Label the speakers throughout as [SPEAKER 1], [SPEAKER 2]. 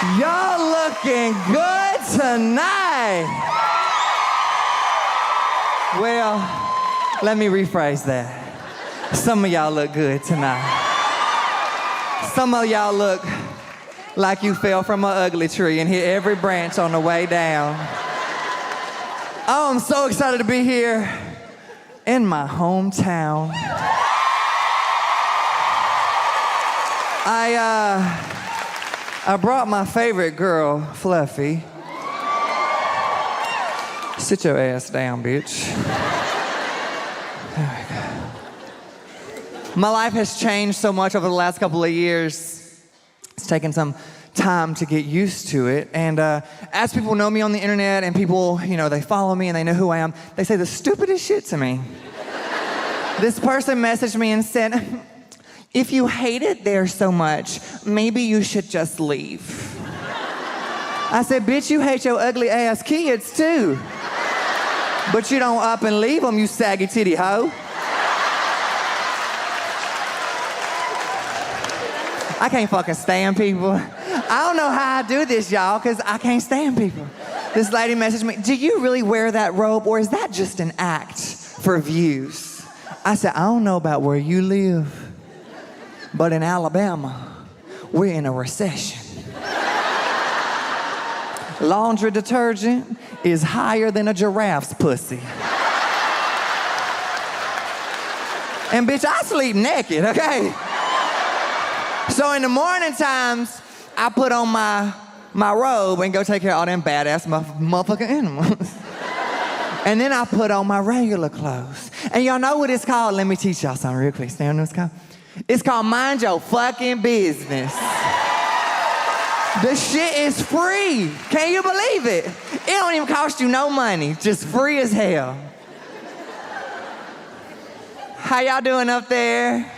[SPEAKER 1] Y'all looking good tonight. Well, let me rephrase that. Some of y'all look good tonight. Some of y'all look like you fell from an ugly tree and hit every branch on the way down. Oh, I'm so excited to be here in my hometown. I brought my favorite girl, Fluffy. Sit your ass down, bitch. There we go. My life has changed so much over the last couple of years. It's taken some time to get used to it. And as people know me on the internet and people, they follow me and they know who I am, they say the stupidest shit to me. This person messaged me and said, if you hate it there so much, maybe you should just leave. I said, bitch, you hate your ugly ass kids too. But you don't up and leave them, you saggy titty hoe. I can't fucking stand people. I don't know how I do this, y'all, because I can't stand people. This lady messaged me, do you really wear that robe or is that just an act for views? I said, I don't know about where you live, but in Alabama, we're in a recession. Laundry detergent is higher than a giraffe's pussy. And bitch, I sleep naked, okay? So in the morning times, I put on my robe and go take care of all them badass motherfucking animals. And then I put on my regular clothes. And y'all know what it's called? Let me teach y'all something real quick. Stay on this called? It's called mind your fucking business. The shit is free. Can you believe it? It don't even cost you no money. Just free as hell. How y'all doing up there?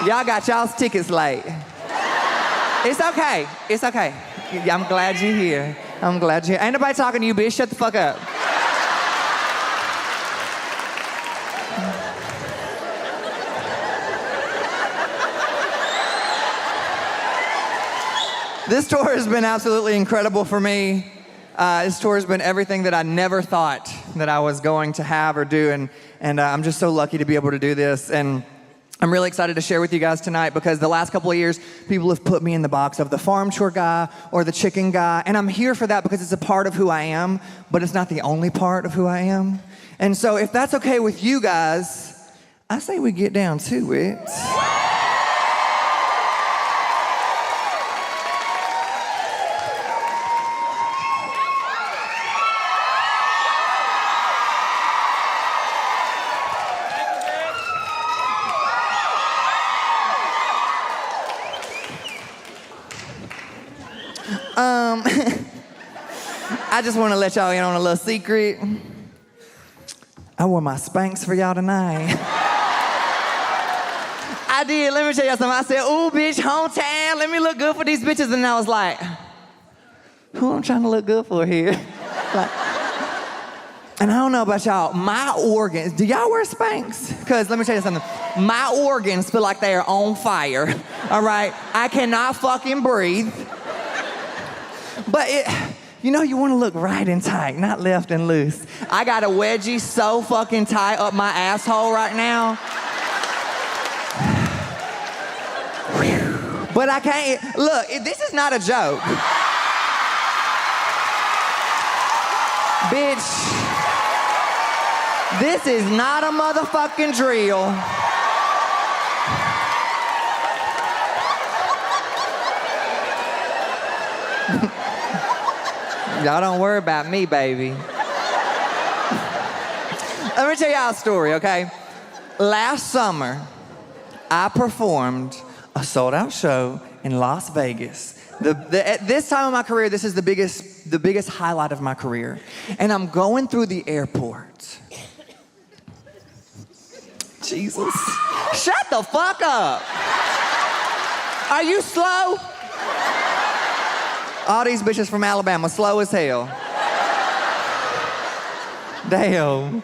[SPEAKER 1] Y'all got y'all's tickets late. It's okay. It's okay. I'm glad you're here. I'm glad you're here. Ain't nobody talking to you, bitch. Shut the fuck up. This tour has been absolutely incredible for me. This tour has been everything that I never thought that I was going to have or do, and I'm just so lucky to be able to do this. And I'm really excited to share with you guys tonight because the last couple of years, people have put me in the box of the farm tour guy or the chicken guy, and I'm here for that because it's a part of who I am, but it's not the only part of who I am. And so if that's okay with you guys, I say we get down to it. I just want to let y'all in on a little secret. I wore my Spanx for y'all tonight. I did. Let me tell y'all something. I said, ooh, bitch, hometown. Let me look good for these bitches. And I was like, who I'm trying to look good for here? And I don't know about y'all. My organs, do y'all wear Spanx? Because let me tell you something. My organs feel like they are on fire. All right? I cannot fucking breathe. But you want to look right and tight, not left and loose. I got a wedgie so fucking tight up my asshole right now. But I can't, look, this is not a joke. Bitch, this is not a motherfucking drill. Y'all don't worry about me, baby. Let me tell y'all a story, okay? Last summer, I performed a sold-out show in Las Vegas. At this time of my career, this is the biggest highlight of my career. And I'm going through the airport. Jesus. Shut the fuck up. Are you slow? All these bitches from Alabama, slow as hell. Damn.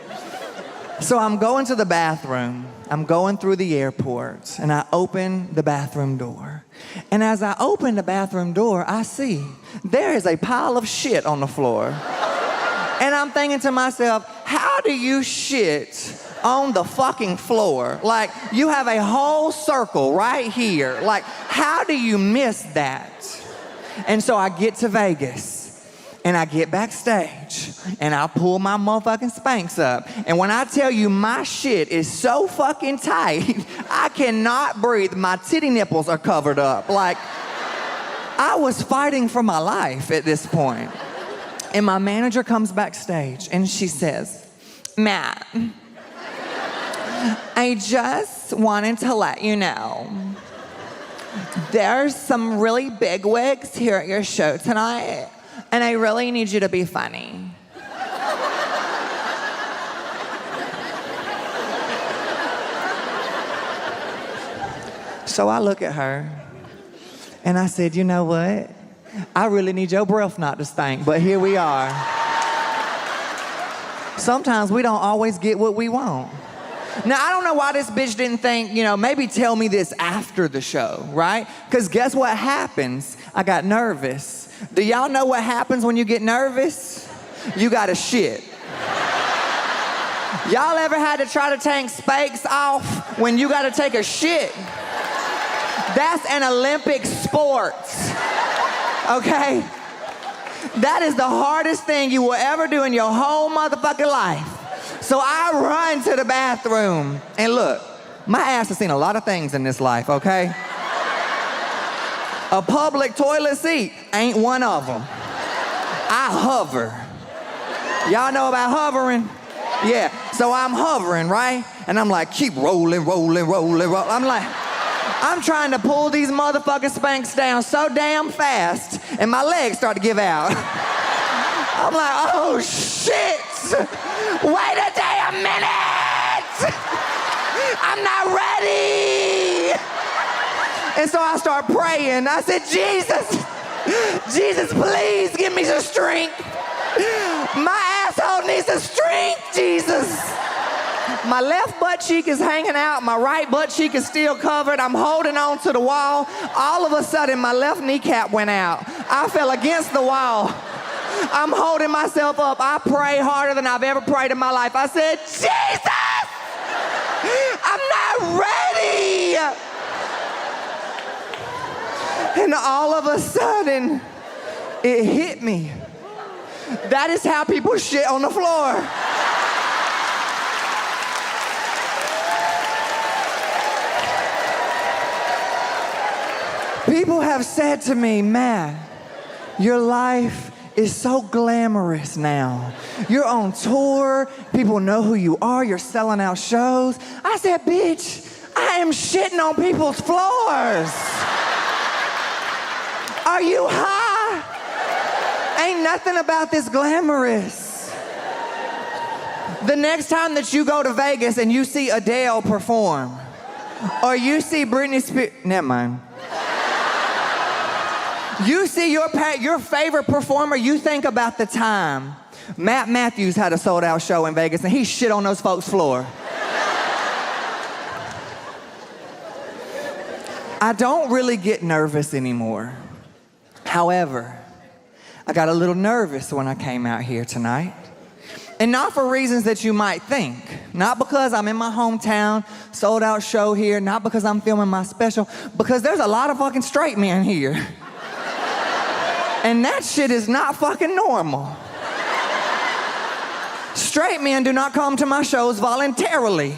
[SPEAKER 1] So I'm going to the bathroom. I'm going through the airport, and I open the bathroom door. And as I open the bathroom door, I see there is a pile of shit on the floor. And I'm thinking to myself, how do you shit on the fucking floor? Like, you have a whole circle right here. Like, how do you miss that? And so I get to Vegas. And I get backstage, and I pull my motherfucking Spanx up. And when I tell you my shit is so fucking tight, I cannot breathe. My titty nipples are covered up. Like, I was fighting for my life at this point. And my manager comes backstage, and she says, Matt, I just wanted to let you know there's some really big wigs here at your show tonight. And I really need you to be funny. So I look at her, and I said, you know what? I really need your breath not to stink, but here we are. Sometimes we don't always get what we want. Now, I don't know why this bitch didn't think, maybe tell me this after the show, right? Because guess what happens? I got nervous. Do y'all know what happens when you get nervous? You gotta shit. Y'all ever had to try to take Spanx off when you gotta take a shit? That's an Olympic sport, okay? That is the hardest thing you will ever do in your whole motherfucking life. So I run to the bathroom, and look, my ass has seen a lot of things in this life, okay? A public toilet seat ain't one of them. I hover. Y'all know about hovering? Yeah, so I'm hovering, right? And I'm like, keep rolling. I'm trying to pull these motherfucking Spanx down so damn fast, and my legs start to give out. I'm like, oh shit! Wait a damn minute! I'm not ready! And so I start praying. I said, Jesus, please give me some strength. My asshole needs some strength, Jesus. My left butt cheek is hanging out. My right butt cheek is still covered. I'm holding on to the wall. All of a sudden, my left kneecap went out. I fell against the wall. I'm holding myself up. I pray harder than I've ever prayed in my life. I said, Jesus, I'm not ready. And all of a sudden, it hit me. That is how people shit on the floor. People have said to me, Matt, your life is so glamorous now. You're on tour, people know who you are, you're selling out shows. I said, bitch, I am shitting on people's floors. Are you high? Ain't nothing about this glamorous. The next time that you go to Vegas and you see Adele perform, or you see Britney Spears, never mind. You see your favorite performer, you think about the time Mathews had a sold-out show in Vegas and he shit on those folks' floor. I don't really get nervous anymore. However, I got a little nervous when I came out here tonight. And not for reasons that you might think. Not because I'm in my hometown, sold out show here, not because I'm filming my special, because there's a lot of fucking straight men here. And that shit is not fucking normal. Straight men do not come to my shows voluntarily.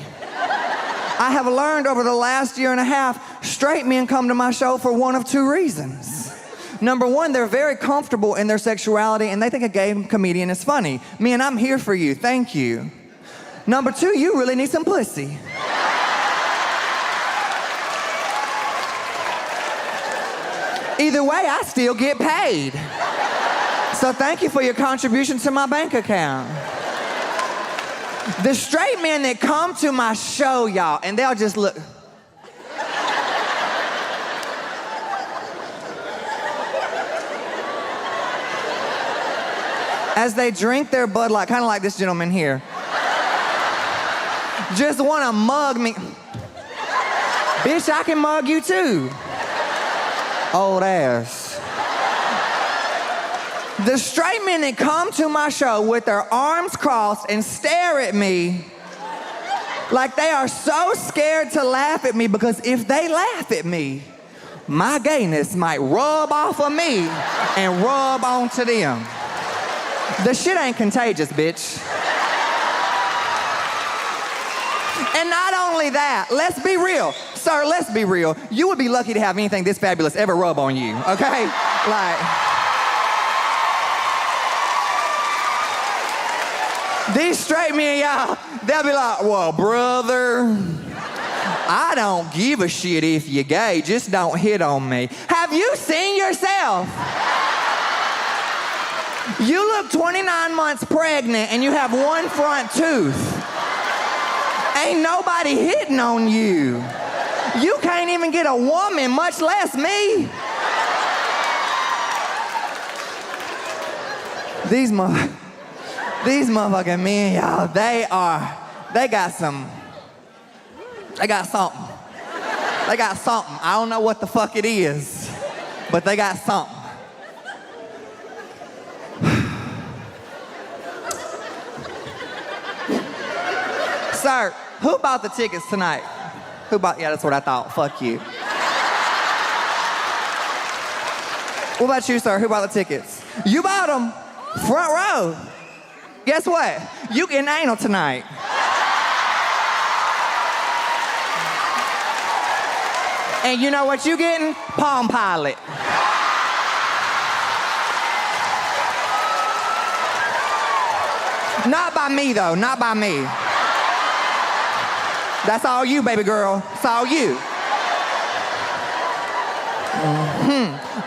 [SPEAKER 1] I have learned over the last year and a half, straight men come to my show for one of two reasons. Number one, they're very comfortable in their sexuality and they think a gay comedian is funny. Man, I'm here for you, thank you. Number two, you really need some pussy. Either way, I still get paid. So thank you for your contribution to my bank account. The straight men that come to my show, y'all, and they'll just look. As they drink their Bud Light, kind of like this gentleman here. Just want to mug me. Bitch, I can mug you too. Old ass. The straight men that come to my show with their arms crossed and stare at me like they are so scared to laugh at me, because if they laugh at me, my gayness might rub off of me and rub onto them. The shit ain't contagious, bitch. And not only that, let's be real. Sir, let's be real. You would be lucky to have anything this fabulous ever rub on you, okay? Like, these straight men, y'all, they'll be like, well, brother, I don't give a shit if you're gay, just don't hit on me. Have you seen yourself? You look 29 months pregnant and you have one front tooth. Ain't nobody hitting on you. You can't even get a woman, much less me. These motherfucking men, y'all, they got something. I don't know what the fuck it is, but they got something. Sir, who bought the tickets tonight? Yeah, that's what I thought. Fuck you. What about you, sir? Who bought the tickets? You bought them. Front row. Guess what? You getting anal tonight. And you know what you getting? Palm Pilot. Not by me, though. Not by me. That's all you, baby girl. It's all you.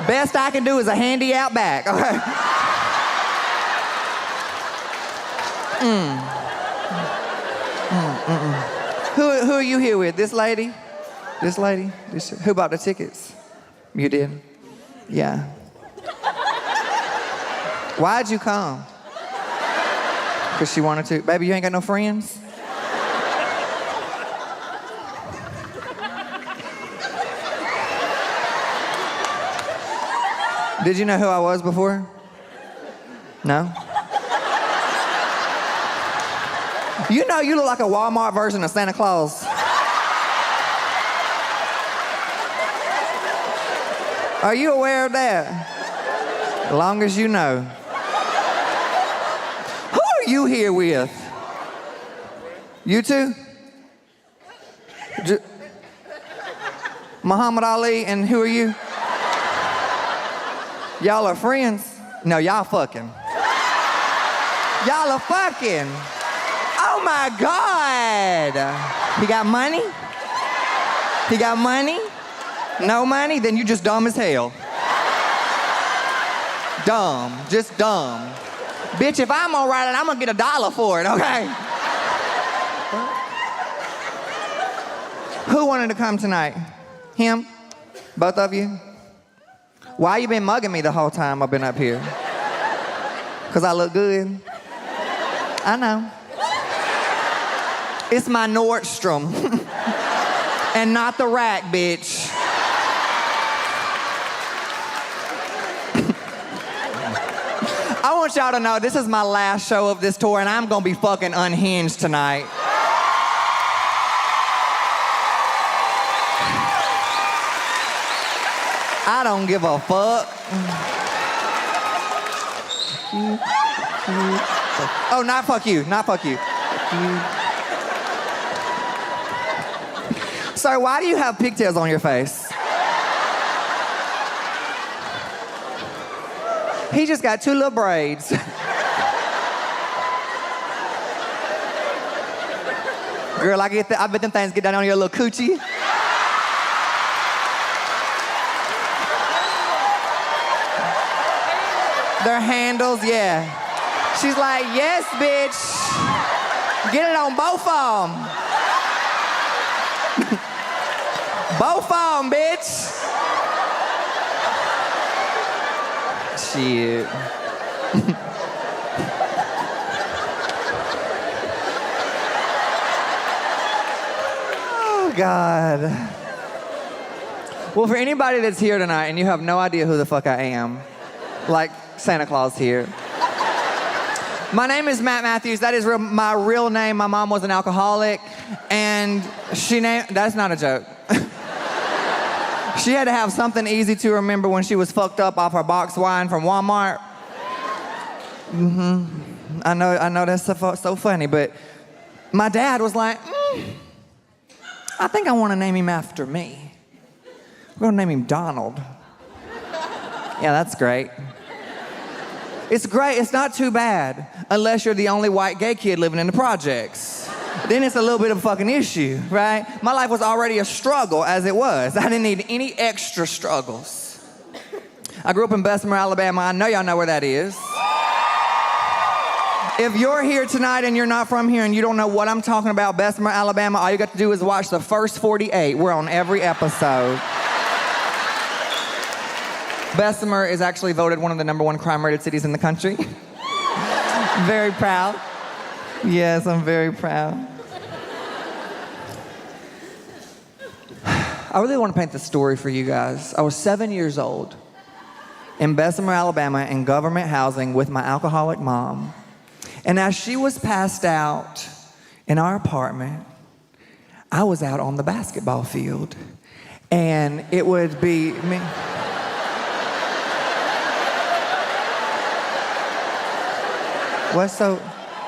[SPEAKER 1] Best I can do is a handy out back. Okay. Who are you here with? This lady? This lady? Who bought the tickets? You did? Yeah. Why'd you come? Because she wanted to. Baby, you ain't got no friends? Did you know who I was before? No? You know you look like a Walmart version of Santa Claus. Are you aware of that? As long as you know. Who are you here with? You two? Muhammad Ali, and who are you? Y'all are friends? No, y'all fucking. Y'all are fucking. Oh my God. He got money? He got money? No money? Then you just dumb as hell. Dumb. Just dumb. Bitch, if I'm gonna write it, I'm gonna get $1 for it, okay? Who wanted to come tonight? Him? Both of you? Why you been mugging me the whole time I've been up here? Because I look good? I know. It's my Nordstrom. And not the rack, bitch. I want y'all to know this is my last show of this tour, and I'm gonna be fucking unhinged tonight. I don't give a fuck. Oh, not fuck you, not fuck you. Sir, why do you have pigtails on your face? He just got 2 little braids. Girl, I bet them things get down on your little coochie. Their handles, yeah. She's like, yes, bitch. Get it on both of them. Both of them, bitch. Shit. Oh, God. Well, for anybody that's here tonight and you have no idea who the fuck I am, like Santa Claus here. My name is Mathews. That is my real name. My mom was an alcoholic, and that's not a joke. She had to have something easy to remember when she was fucked up off her box wine from Walmart. I know that's so funny, but my dad was like, I think I want to name him after me. We're going to name him Donald. Yeah, that's great. It's great. It's not too bad unless you're the only white gay kid living in the projects. Then it's a little bit of a fucking issue, right? My life was already a struggle as it was. I didn't need any extra struggles. I grew up in Bessemer, Alabama. I know y'all know where that is. If you're here tonight and you're not from here and you don't know what I'm talking about, Bessemer, Alabama, all you got to do is watch the first 48. We're on every episode. Bessemer is actually voted one of the #1 crime-rated cities in the country. Very proud. Yes, I'm very proud. I really want to paint the story for you guys. I was 7 years old in Bessemer, Alabama, in government housing with my alcoholic mom. And as she was passed out in our apartment, I was out on the basketball field. And it would be me. What's so?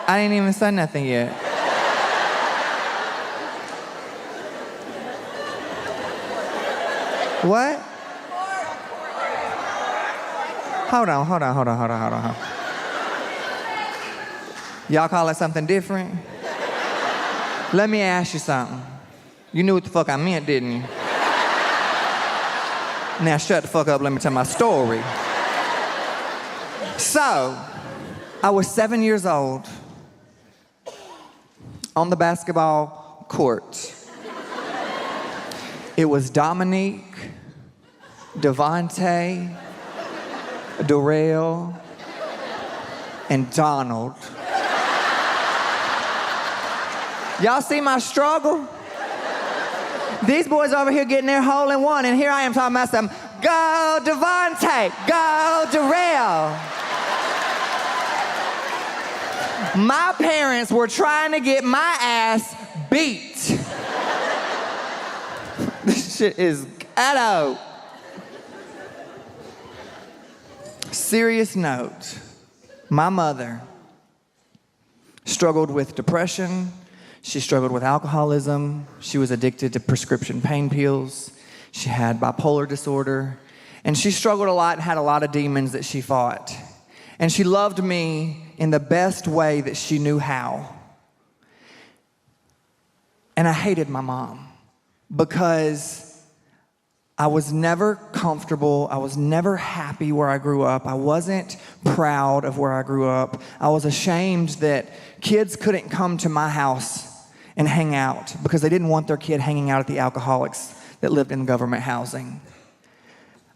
[SPEAKER 1] I didn't even say nothing yet. What? Hold on. Y'all call it something different? Let me ask you something. You knew what the fuck I meant, didn't you? Now shut the fuck up, let me tell my story. So, I was 7 years old on the basketball court. It was Dominique, Devontae, Darrell, and Donald. Y'all see my struggle? These boys over here getting their hole in one, and here I am talking about some, go Devontae, go Darrell. My parents were trying to get my ass beat. This shit is ghetto. Serious note, my mother struggled with depression. She struggled with alcoholism. She was addicted to prescription pain pills. She had bipolar disorder. And she struggled a lot and had a lot of demons that she fought. And she loved me in the best way that she knew how. And I hated my mom because I was never comfortable. I was never happy where I grew up. I wasn't proud of where I grew up. I was ashamed that kids couldn't come to my house and hang out because they didn't want their kid hanging out at the alcoholics that lived in government housing.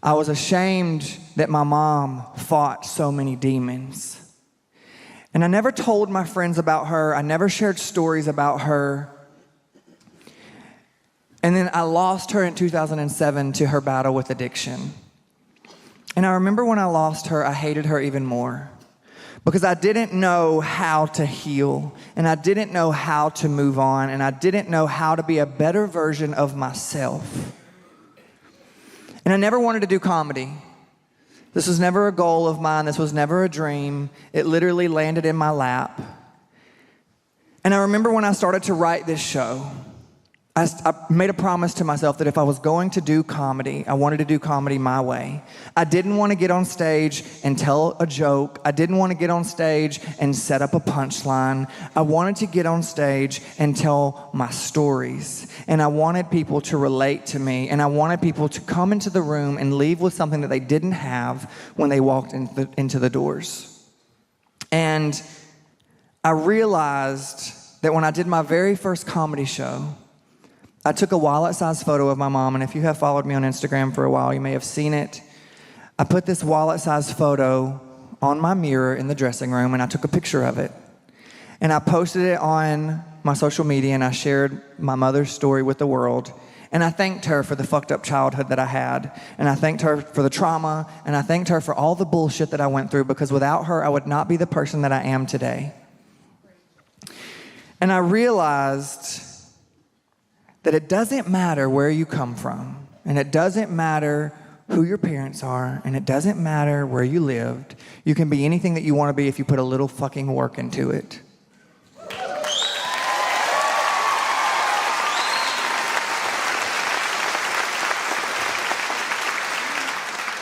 [SPEAKER 1] I was ashamed that my mom fought so many demons. And I never told my friends about her. I never shared stories about her. And then I lost her in 2007 to her battle with addiction. And I remember when I lost her, I hated her even more because I didn't know how to heal, and I didn't know how to move on, and I didn't know how to be a better version of myself. And I never wanted to do comedy. This was never a goal of mine. This was never a dream. It literally landed in my lap. And I remember when I started to write this show, I made a promise to myself that if I was going to do comedy, I wanted to do comedy my way. I didn't want to get on stage and tell a joke. I didn't want to get on stage and set up a punchline. I wanted to get on stage and tell my stories. And I wanted people to relate to me. And I wanted people to come into the room and leave with something that they didn't have when they walked into the doors. And I realized that when I did my very first comedy show, I took a wallet-sized photo of my mom, and if you have followed me on Instagram for a while, you may have seen it. I put this wallet-sized photo on my mirror in the dressing room, and I took a picture of it. And I posted it on my social media, and I shared my mother's story with the world. And I thanked her for the fucked up childhood that I had. And I thanked her for the trauma. And I thanked her for all the bullshit that I went through, because without her, I would not be the person that I am today. And I realized that it doesn't matter where you come from. And it doesn't matter who your parents are. And it doesn't matter where you lived. You can be anything that you want to be if you put a little fucking work into it.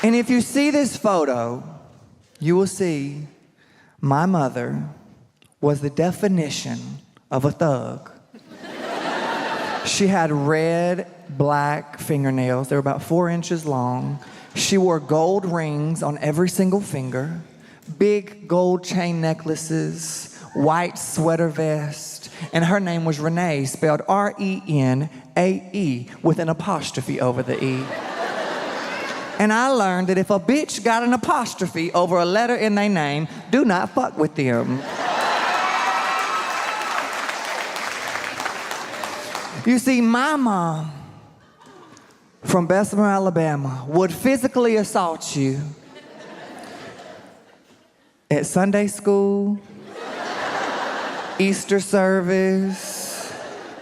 [SPEAKER 1] And if you see this photo, you will see my mother was the definition of a thug. She had red, black fingernails. They were about 4 inches long. She wore gold rings on every single finger, big gold chain necklaces, white sweater vest, and her name was Renee, spelled R-E-N-A-E with an apostrophe over the E. And I learned that if a bitch got an apostrophe over a letter in their name, do not fuck with them. You see, my mom from Bessemer, Alabama, would physically assault you at Sunday school, Easter service,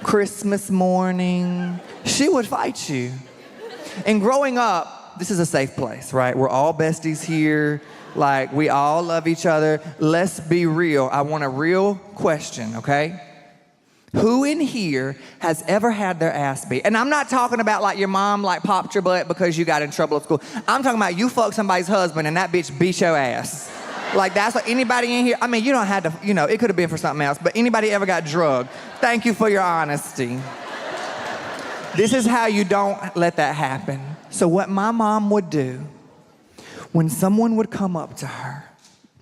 [SPEAKER 1] Christmas morning. She would fight you. And growing up, this is a safe place, right? We're all besties here. Like, we all love each other. Let's be real. I want a real question, okay? Who in here has ever had their ass beat? And I'm not talking about like your mom like popped your butt because you got in trouble at school. I'm talking about you fucked somebody's husband and that bitch beat your ass. Like, that's what anybody in here, I mean, you don't have to, you know, it could have been for something else, but anybody ever got drugged? Thank you for your honesty. This is how you don't let that happen. So what my mom would do, when someone would come up to her,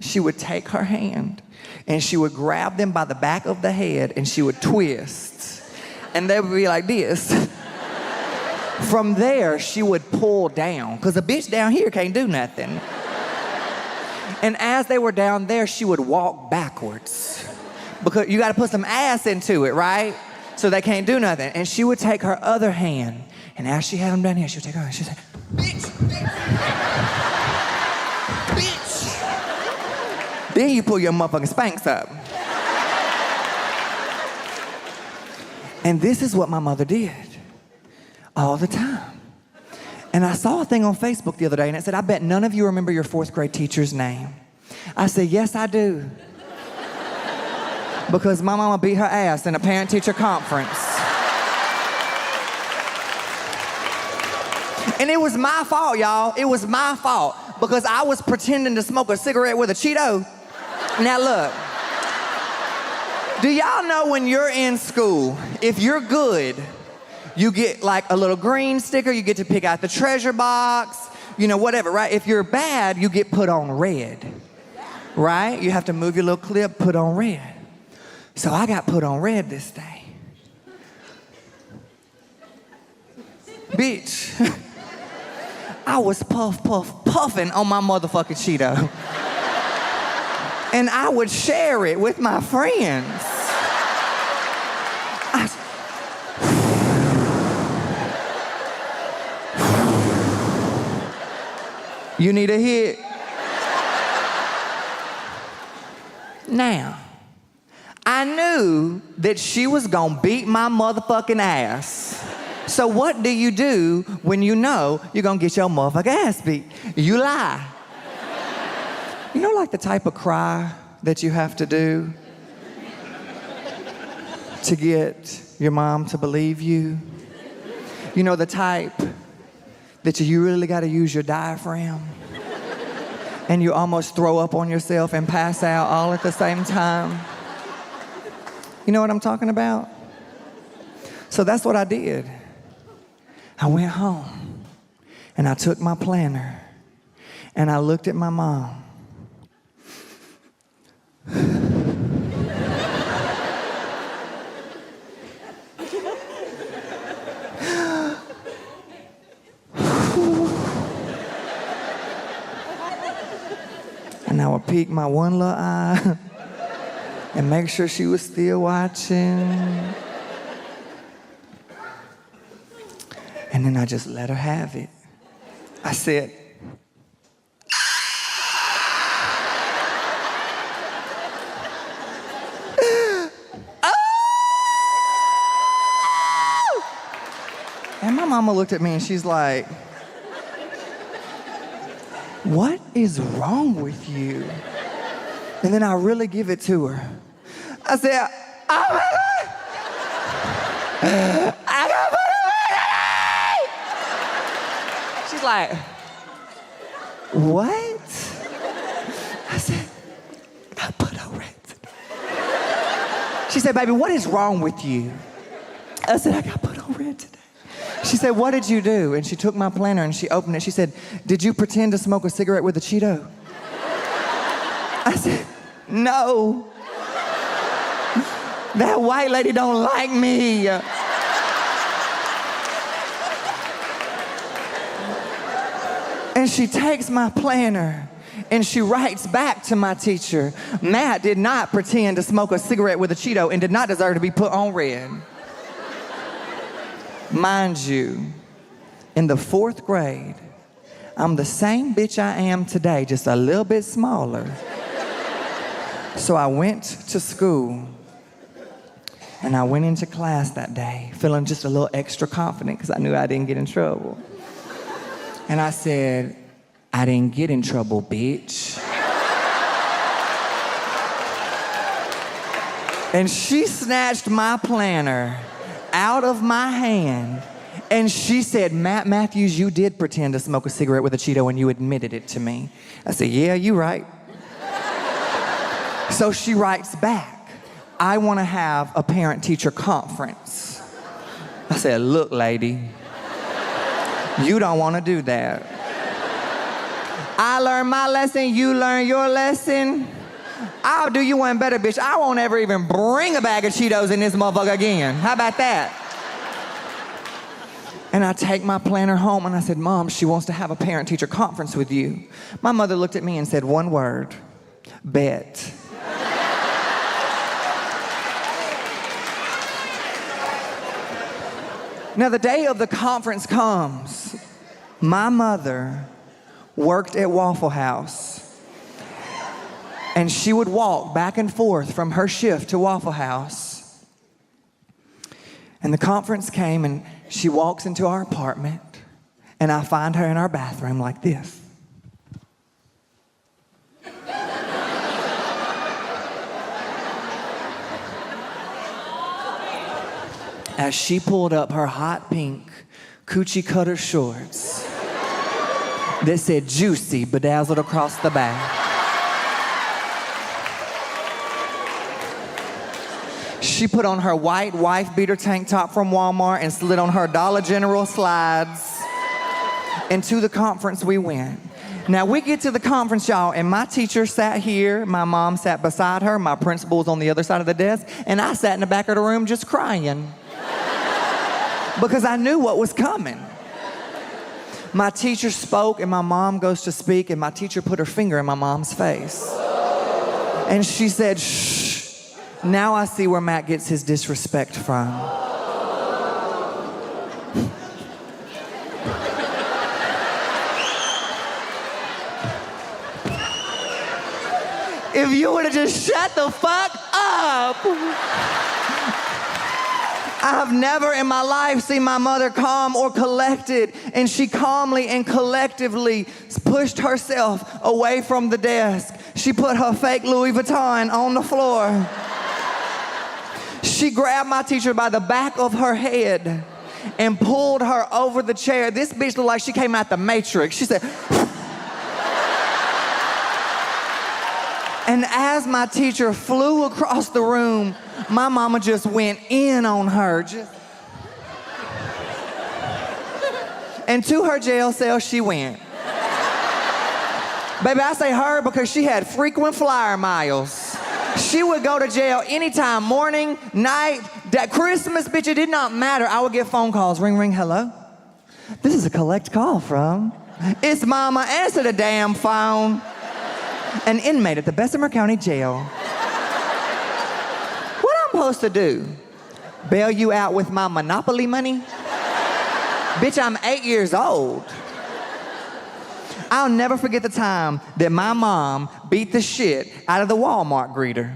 [SPEAKER 1] she would take her hand and she would grab them by the back of the head and she would twist. And they would be like this. From there, she would pull down, because a bitch down here can't do nothing. And as they were down there, she would walk backwards, because you got to put some ass into it, right? So they can't do nothing. And she would take her other hand, and as she had them down here, she would take her hand, she would say, bitch, bitch, bitch. Then you pull your motherfucking Spanx up. And this is what my mother did all the time. And I saw a thing on Facebook the other day, and it said, I bet none of you remember your 4th grade teacher's name. I said, yes, I do. Because my mama beat her ass in a parent-teacher conference. And it was my fault, y'all. It was my fault. Because I was pretending to smoke a cigarette with a Cheeto. Now look. Do y'all know when you're in school, if you're good, you get like a little green sticker, you get to pick out the treasure box, you know, whatever, right? If you're bad, you get put on red, right? You have to move your little clip, put on red. So I got put on red this day. Bitch, I was puffing on my motherfucking Cheeto. And I would share it with my friends. You need a hit. Now, I knew that she was gonna beat my motherfucking ass. So what do you do when you know you're gonna get your motherfucking ass beat? You lie. You know, like the type of cry that you have to do to get your mom to believe you? You know, the type that you really gotta use your diaphragm and you almost throw up on yourself and pass out all at the same time? You know what I'm talking about? So that's what I did. I went home and I took my planner and I looked at my mom. And I would peek my one little eye and make sure she was still watching. And then I just let her have it. I said, and my mama looked at me and she's like, what is wrong with you? And then I really give it to her. I said, oh my God, I got put away today. She's like, what? I said, I got put away today. She said, baby, what is wrong with you? I said, I got put on red today. She said, what did you do? And she took my planner and she opened it. She said, did you pretend to smoke a cigarette with a Cheeto? I said, no. That white lady don't like me. And she takes my planner and she writes back to my teacher, Matt did not pretend to smoke a cigarette with a Cheeto and did not deserve to be put on red. Mind you, in the 4th grade, I'm the same bitch I am today, just a little bit smaller. So I went to school and I went into class that day feeling just a little extra confident because I knew I didn't get in trouble. And I said, I didn't get in trouble, bitch. And she snatched my planner out of my hand and she said, Mathews, you did pretend to smoke a cigarette with a Cheeto and you admitted it to me. I said, yeah, you right. So she writes back, I want to have a parent-teacher conference. I said, look, lady, you don't want to do that. I learned my lesson, you learn your lesson. I'll do you one better, bitch. I won't ever even bring a bag of Cheetos in this motherfucker again. How about that? And I take my planner home and I said, Mom, she wants to have a parent-teacher conference with you. My mother looked at me and said one word, bet. Now the day of the conference comes. My mother worked at Waffle House. And she would walk back and forth from her shift to Waffle House. And the conference came and she walks into our apartment and I find her in our bathroom like this. As she pulled up her hot pink coochie cutter shorts that said juicy bedazzled across the back. She put on her white wife beater tank top from Walmart and slid on her Dollar General slides. And to the conference we went. Now we get to the conference, y'all, and my teacher sat here, my mom sat beside her, my principal was on the other side of the desk, and I sat in the back of the room just crying. Because I knew what was coming. My teacher spoke and my mom goes to speak and my teacher put her finger in my mom's face. And she said, shh, now I see where Matt gets his disrespect from. If you would have just shut the fuck up. I have never in my life seen my mother calm or collected, and she calmly and collectively pushed herself away from the desk. She put her fake Louis Vuitton on the floor. She grabbed my teacher by the back of her head and pulled her over the chair. This bitch looked like she came out the Matrix. She said, and as my teacher flew across the room, my mama just went in on her. And to her jail cell she went. Baby, I say her because she had frequent flyer miles. She would go to jail anytime, morning, night, Christmas, bitch, it did not matter. I would get phone calls, ring, ring, hello? This is a collect call from. It's mama, answer the damn phone. An inmate at the Bessemer County Jail. What I'm supposed to do? Bail you out with my Monopoly money? Bitch, I'm 8 years old. I'll never forget the time that my mom beat the shit out of the Walmart greeter.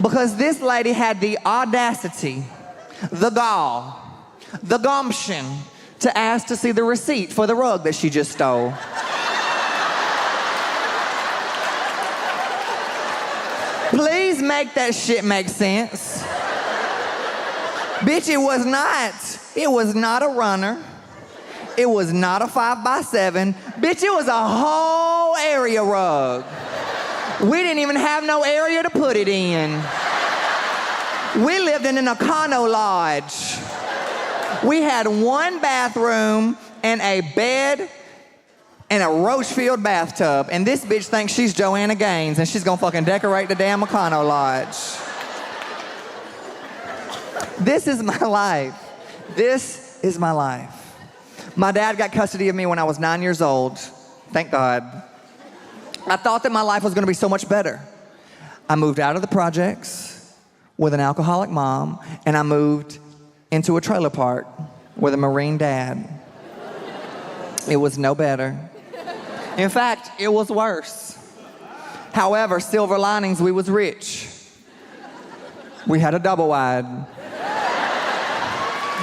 [SPEAKER 1] Because this lady had the audacity, the gall, the gumption to ask to see the receipt for the rug that she just stole. Please make that shit make sense. Bitch, it was not a runner. It was not a 5x7. Bitch, it was a whole area rug. We didn't even have no area to put it in. We lived in an Econo Lodge. We had one bathroom and a bed and a roach-filled bathtub. And this bitch thinks she's Joanna Gaines and she's gonna fucking decorate the damn Econo Lodge. This is my life. This is my life. My dad got custody of me when I was 9 years old. Thank God. I thought that my life was gonna be so much better. I moved out of the projects with an alcoholic mom, and I moved into a trailer park with a Marine dad. It was no better. In fact, it was worse. However, silver linings, we was rich. We had a double wide.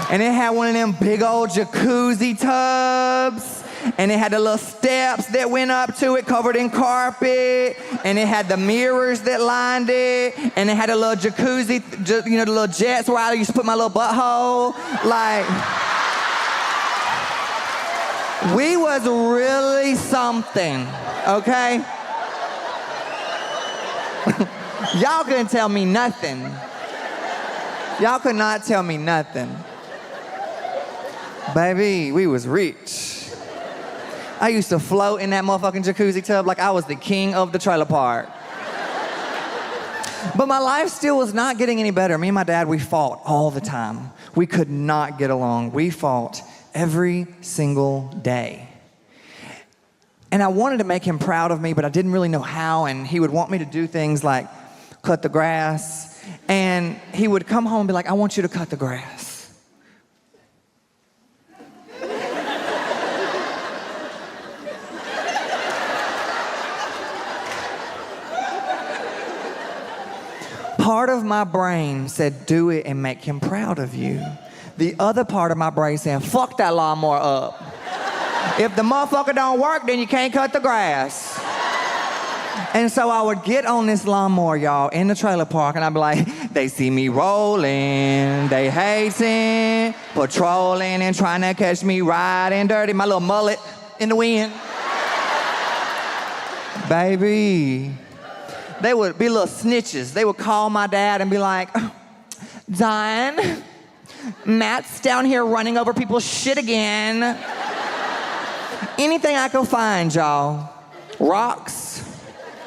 [SPEAKER 1] And it had one of them big old jacuzzi tubs, and it had the little steps that went up to it covered in carpet, and it had the mirrors that lined it, and it had a little jacuzzi, you know, the little jets where I used to put my little butthole. Like, we was really something, okay? Y'all couldn't tell me nothing. Y'all could not tell me nothing. Baby, we was rich. I used to float in that motherfucking jacuzzi tub like I was the king of the trailer park. But my life still was not getting any better. Me and my dad, we fought all the time. We could not get along. We fought every single day. And I wanted to make him proud of me, but I didn't really know how, and he would want me to do things like cut the grass, and he would come home and be like, I want you to cut the grass. Part of my brain said, do it and make him proud of you. The other part of my brain saying, fuck that lawnmower up. If the motherfucker don't work, then you can't cut the grass. And so I would get on this lawnmower, y'all, in the trailer park, and I'd be like, they see me rolling, they hating, patrolling, and trying to catch me riding dirty, my little mullet in the wind. Baby. They would be little snitches. They would call my dad and be like, Don, Matt's down here running over people's shit again. Anything I could find, y'all. Rocks,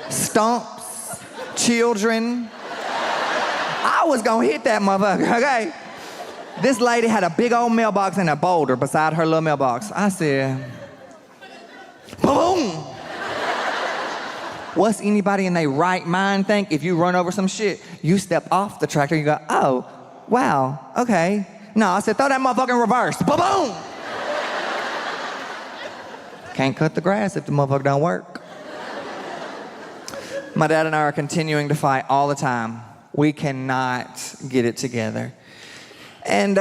[SPEAKER 1] stumps, children. I was gonna hit that motherfucker, okay? This lady had a big old mailbox and a boulder beside her little mailbox. I said, boom! What's anybody in their right mind think if you run over some shit? You step off the tractor, you go, oh, wow, okay. No, I said, throw that motherfucker in reverse. Boom! Can't cut the grass if the motherfucker don't work. My dad and I are continuing to fight all the time. We cannot get it together. And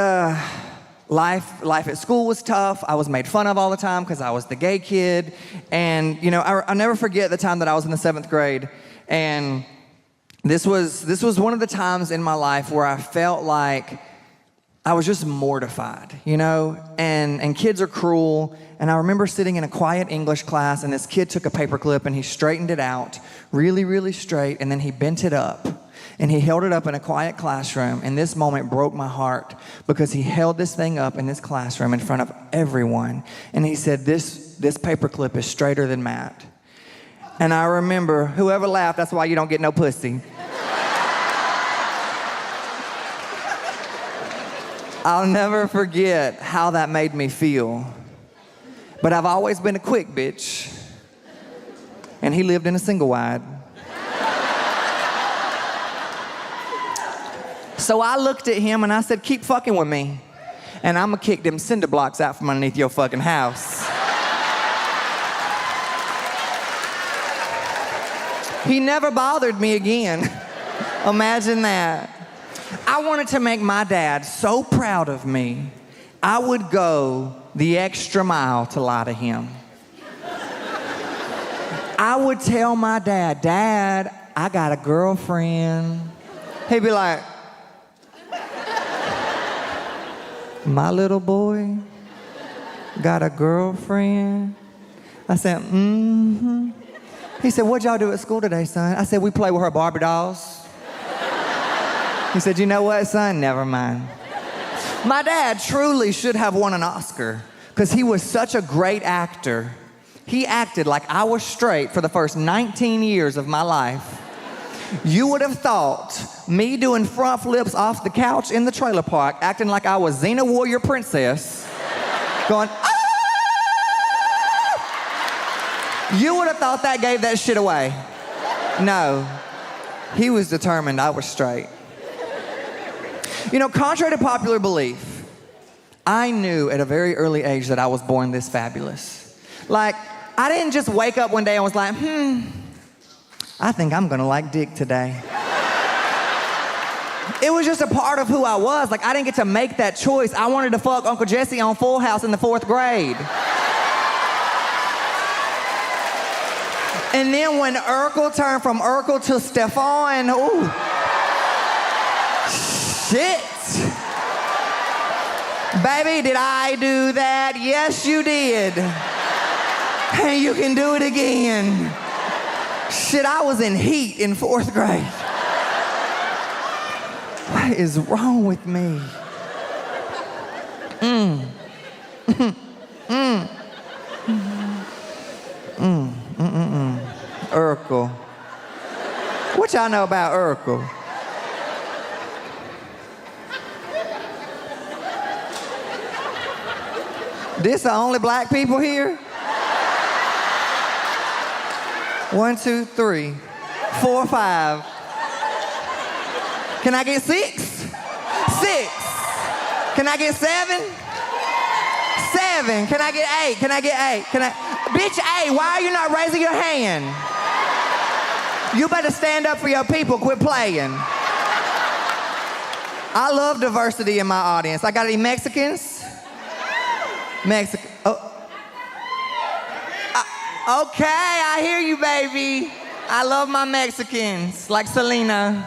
[SPEAKER 1] life at school was tough. I was made fun of all the time because I was the gay kid. And, you know, I'll never forget the time that I was in the 7th grade. And this was one of the times in my life where I felt like I was just mortified, you know? And kids are cruel. And I remember sitting in a quiet English class, and this kid took a paperclip and he straightened it out really, really straight, and then he bent it up. And he held it up in a quiet classroom, and this moment broke my heart because he held this thing up in this classroom in front of everyone, and he said, this paperclip is straighter than Matt. And I remember, whoever laughed, that's why you don't get no pussy. I'll never forget how that made me feel. But I've always been a quick bitch, and he lived in a single wide. So I looked at him and I said, keep fucking with me, and I'm gonna kick them cinder blocks out from underneath your fucking house. He never bothered me again. Imagine that. I wanted to make my dad so proud of me, I would go the extra mile to lie to him. I would tell my dad, Dad, I got a girlfriend. He'd be like, my little boy got a girlfriend? I said, mm-hmm. He said, what'd y'all do at school today, son? I said, we play with her Barbie dolls. He said, you know what, son? Never mind. My dad truly should have won an Oscar because he was such a great actor. He acted like I was straight for the first 19 years of my life. You would have thought me doing front flips off the couch in the trailer park, acting like I was Xena Warrior Princess, going, ah! You would have thought that gave that shit away. No, he was determined I was straight. You know, contrary to popular belief, I knew at a very early age that I was born this fabulous. Like, I didn't just wake up one day and was like, I think I'm gonna like dick today. It was just a part of who I was. Like, I didn't get to make that choice. I wanted to fuck Uncle Jesse on Full House in the 4th grade. And then when Urkel turned from Urkel to Stefan, ooh. Shit. Baby, did I do that? Yes, you did. And you can do it again. Shit, I was in heat in 4th grade. What is wrong with me? Urkel. What y'all know about Urkel? This the only black people here? 1, 2, 3, 4, 5. Can I get 6? 6. Can I get 7? 7. Can I get 8? Can I get 8? Can I? Bitch, 8, why are you not raising your hand? You better stand up for your people, quit playing. I love diversity in my audience. I got any Mexicans? Mexican. Oh. Okay, I hear you, baby. I love my Mexicans, like Selena.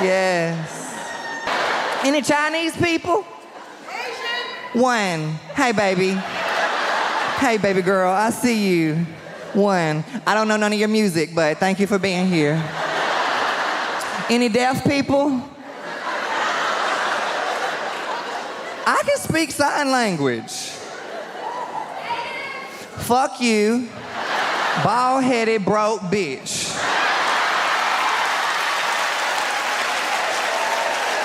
[SPEAKER 1] Yes. Any Chinese people? Asian. 1. Hey, baby. Hey, baby girl, I see you. 1. I don't know none of your music, but thank you for being here. Any deaf people? I can speak sign language. Fuck you, bald-headed, broke bitch.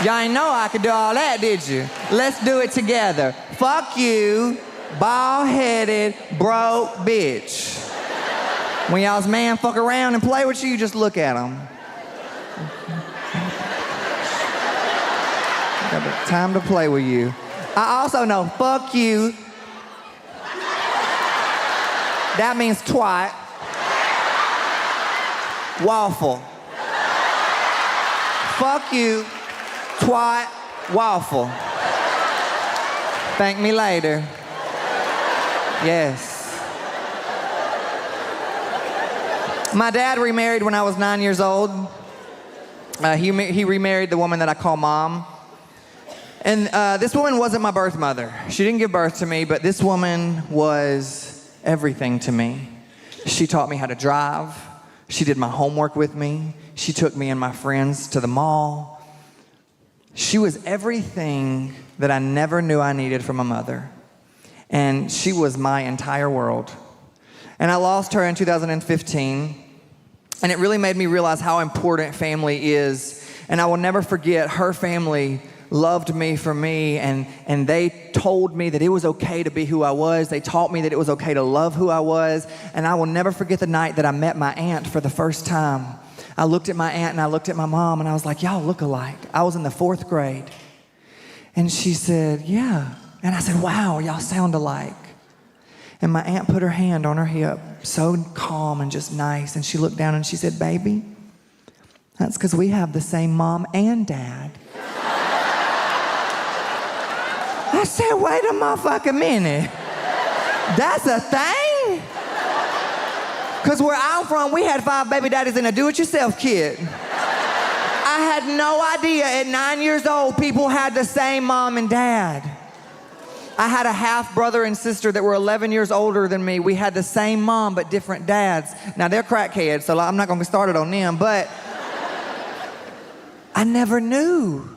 [SPEAKER 1] Y'all ain't know I could do all that, did you? Let's do it together. Fuck you, bald-headed, broke bitch. When y'all's man fuck around and play with you, you just look at them. Got time to play with you. I also know fuck you. That means twat. Waffle. Fuck you, twat, waffle. Thank me later. Yes. My dad remarried when I was 9 years old. He remarried the woman that I call mom. And this woman wasn't my birth mother. She didn't give birth to me, but this woman was everything to me. She taught me how to drive. She did my homework with me. She took me and my friends to the mall. She was everything that I never knew I needed from a mother. And she was my entire world. And I lost her in 2015. And it really made me realize how important family is. And I will never forget, her family loved me for me, and they told me that it was okay to be who I was. They taught me that it was okay to love who I was. And I will never forget the night that I met my aunt for the first time. I looked at my aunt and I looked at my mom and I was like, y'all look alike. I was in the 4th grade. And she said, yeah. And I said, wow, y'all sound alike. And my aunt put her hand on her hip, so calm and just nice. And she looked down and she said, baby, that's because we have the same mom and dad. I said, wait a motherfucking minute. That's a thing? Because where I'm from, we had 5 baby daddies and a do-it-yourself kid. I had no idea at 9 years old people had the same mom and dad. I had a half brother and sister that were 11 years older than me. We had the same mom but different dads. Now they're crackheads, so I'm not gonna get started on them, but I never knew.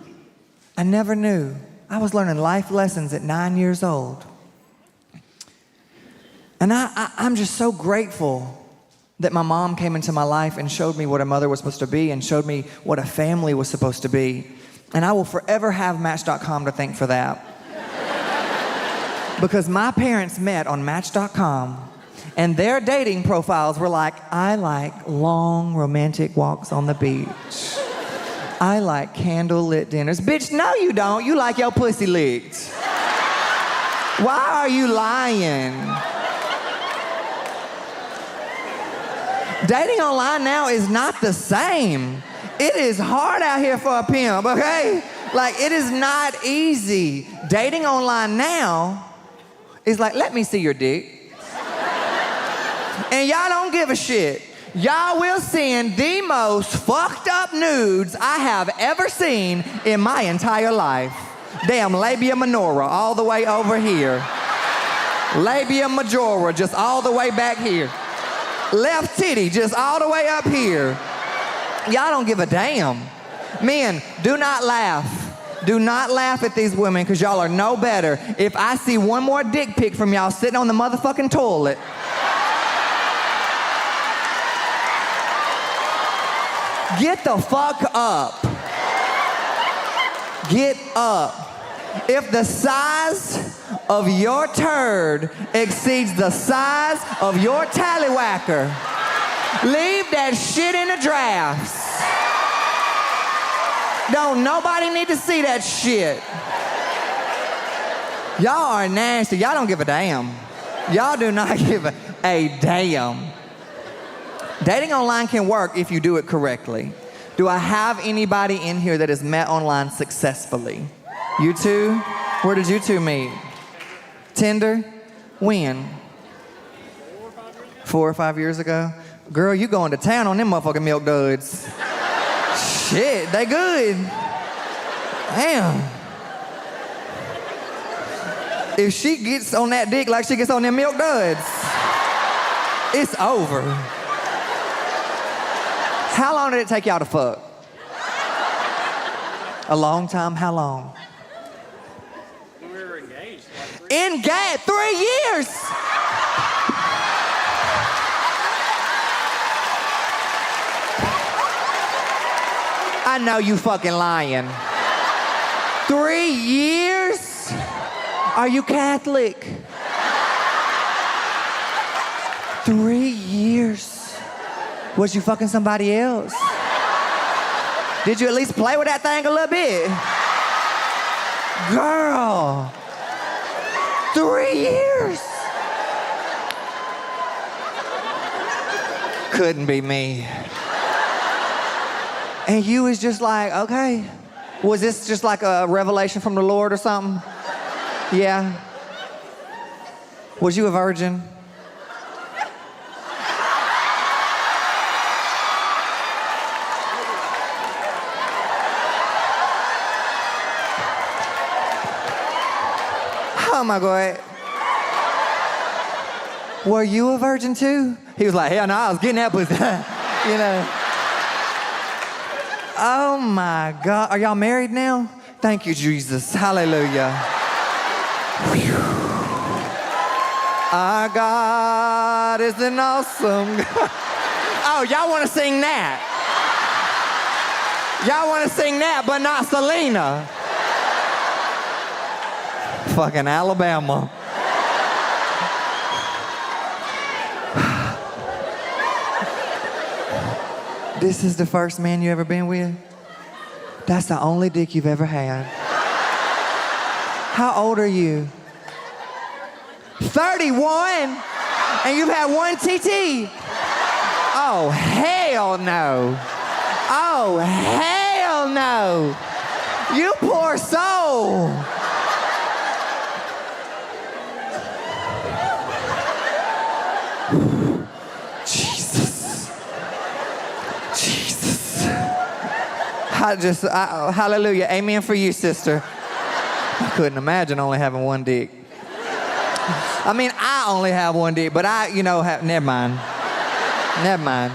[SPEAKER 1] I was learning life lessons at 9 years old. And I'm just so grateful that my mom came into my life and showed me what a mother was supposed to be and showed me what a family was supposed to be. And I will forever have Match.com to thank for that. Because my parents met on Match.com and their dating profiles were like, I like long romantic walks on the beach. I like candlelit dinners. Bitch, no you don't. You like your pussy licked. Why are you lying? Dating online now is not the same. It is hard out here for a pimp, okay? Like, it is not easy. Dating online now is like, let me see your dick. And y'all don't give a shit. Y'all will send the most fucked up nudes I have ever seen in my entire life. Damn, labia minora all the way over here. Labia majora just all the way back here. Left titty just all the way up here. Y'all don't give a damn. Men, do not laugh. Do not laugh at these women because y'all are no better. If I see one more dick pic from y'all sitting on the motherfucking toilet, get the fuck up. Get up. If the size of your turd exceeds the size of your tallywhacker, leave that shit in the drafts. Don't nobody need to see that shit. Y'all are nasty. Y'all don't give a damn. Y'all do not give a damn. Dating online can work if you do it correctly. Do I have anybody in here that has met online successfully? You two? Where did you two meet? Tinder? When? 4 or 5 years ago? Girl, you going to town on them motherfucking milk duds. Shit, they good. Damn. If she gets on that dick like she gets on them milk duds, it's over. How long did it take y'all to fuck? A long time? How long?
[SPEAKER 2] We were engaged.
[SPEAKER 1] Engaged? 3 years? I know you fucking lying. 3 years? Are you Catholic? 3 years? Was you fucking somebody else? Did you at least play with that thing a little bit? Girl. 3 years? Couldn't be me. And you was just like, okay. Was this just like a revelation from the Lord or something? Yeah. Was you a virgin? Oh my God. Were you a virgin too? He was like, hell no, I was getting that pussy. You know. Oh my God. Are y'all married now? Thank you, Jesus. Hallelujah. Whew. Our God is an awesome God. Oh, y'all want to sing that? Y'all want to sing that, but not Selena. Fucking Alabama. This is the first man you ever been with? That's the only dick you've ever had. How old are you? 31? And you've had one TT? Oh, hell no. Oh, hell no. You poor soul. Jesus. Hallelujah. Amen for you, sister. I couldn't imagine only having one dick. I mean, I only have one dick, but never mind. Never mind.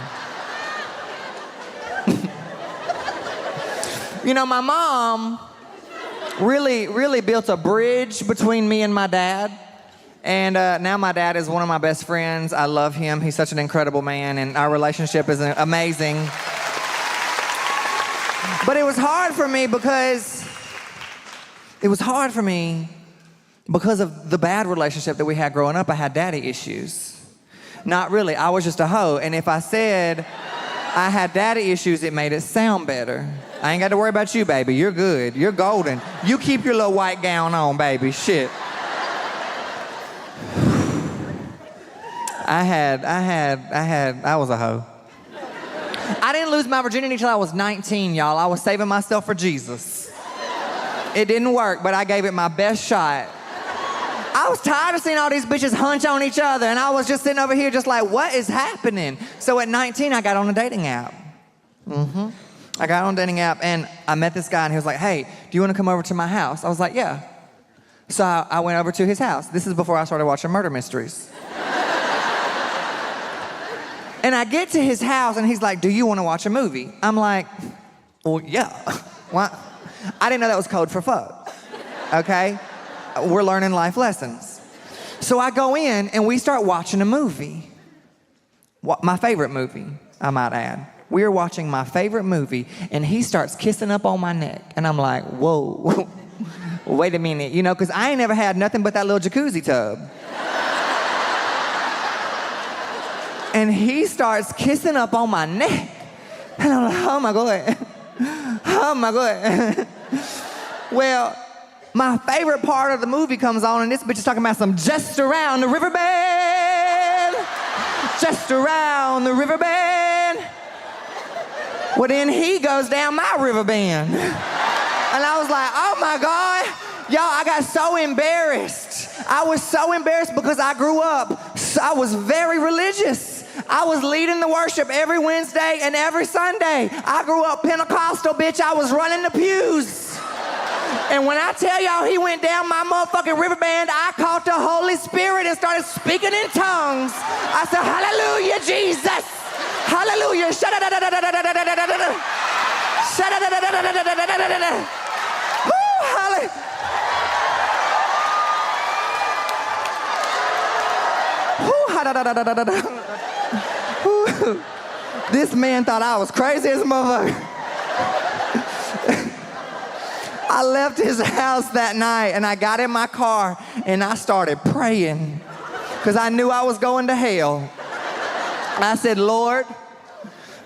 [SPEAKER 1] My mom really built a bridge between me and my dad. And now my dad is one of my best friends. I love him. He's such an incredible man, and our relationship is amazing. But it was hard for me because of the bad relationship that we had growing up. I had daddy issues. Not really. I was just a hoe. And if I said I had daddy issues, it made it sound better. I ain't got to worry about you, baby. You're good. You're golden. You keep your little white gown on, baby. Shit. I was a hoe. I didn't lose my virginity until I was 19, y'all. I was saving myself for Jesus. It didn't work, but I gave it my best shot. I was tired of seeing all these bitches hunch on each other, and I was just sitting over here just like, what is happening? So at 19, I got on a dating app. I got on a dating app, and I met this guy, and he was like, hey, do you want to come over to my house? I was like, yeah. So I went over to his house. This is before I started watching murder mysteries. And I get to his house, and he's like, do you want to watch a movie? I'm like, well, yeah. What? I didn't know that was code for fuck, okay? We're learning life lessons. So I go in, and we start watching a movie. My favorite movie, I might add. We are watching my favorite movie, and he starts kissing up on my neck. And I'm like, whoa, wait a minute, because I ain't never had nothing but that little jacuzzi tub. And he starts kissing up on my neck. And I'm like, oh my God. Oh my God. Well, my favorite part of the movie comes on, and this bitch is talking about some just around the river bend. Just around the river bend. Well, then he goes down my river bend. And I was like, oh my God. Y'all, I got so embarrassed. I was so embarrassed because I grew up. I was very religious. I was leading the worship every Wednesday and every Sunday. I grew up Pentecostal, bitch. I was running the pews. And when I tell y'all he went down my motherfucking riverband, I caught the Holy Spirit and started speaking in tongues. I said, hallelujah, Jesus. Hallelujah. This man thought I was crazy as a motherfucker. I left his house that night, and I got in my car, and I started praying because I knew I was going to hell. I said, Lord,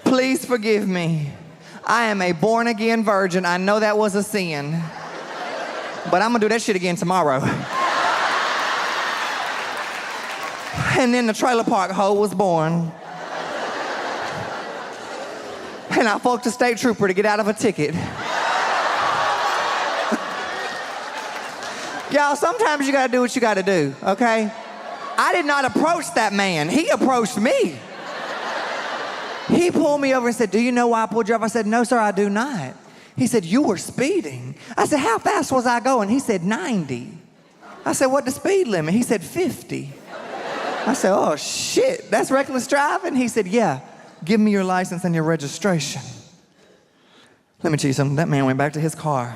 [SPEAKER 1] please forgive me. I am a born-again virgin. I know that was a sin, but I'm going to do that shit again tomorrow. And then the trailer park hoe was born. And I fucked a state trooper to get out of a ticket. Y'all, sometimes you gotta do what you gotta do, okay? I did not approach that man. He approached me. He pulled me over and said, do you know why I pulled you over? I said, no, sir, I do not. He said, you were speeding. I said, how fast was I going? He said, 90. I said, what the speed limit? He said, 50. I said, oh, shit, that's reckless driving? He said, yeah, give me your license and your registration. Let me tell you something. That man went back to his car,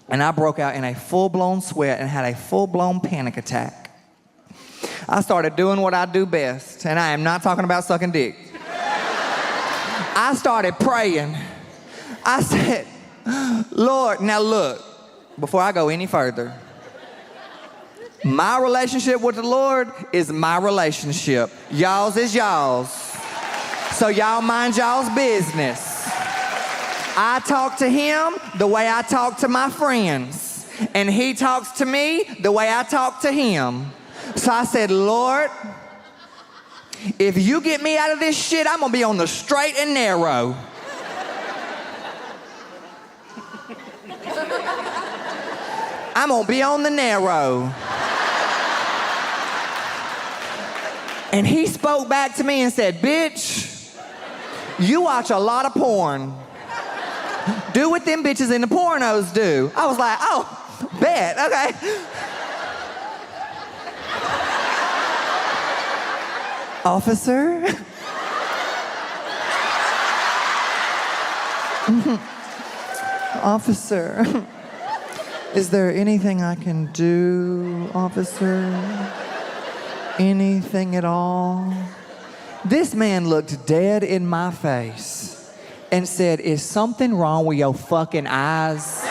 [SPEAKER 1] and I broke out in a full-blown sweat and had a full-blown panic attack. I started doing what I do best, and I am not talking about sucking dick. I started praying. I said, Lord, now look, before I go any further, my relationship with the Lord is my relationship. Y'all's is y'all's. So y'all mind y'all's business. I talk to him the way I talk to my friends. And he talks to me the way I talk to him. So I said, Lord, if you get me out of this shit, I'm gonna be on the straight and narrow. I'm gonna be on the narrow. And he spoke back to me and said, bitch, you watch a lot of porn. Do what them bitches in the pornos do. I was like, oh, bet, okay. Officer? Officer, is there anything I can do, officer? Anything at all? This man looked dead in my face and said, is something wrong with your fucking eyes?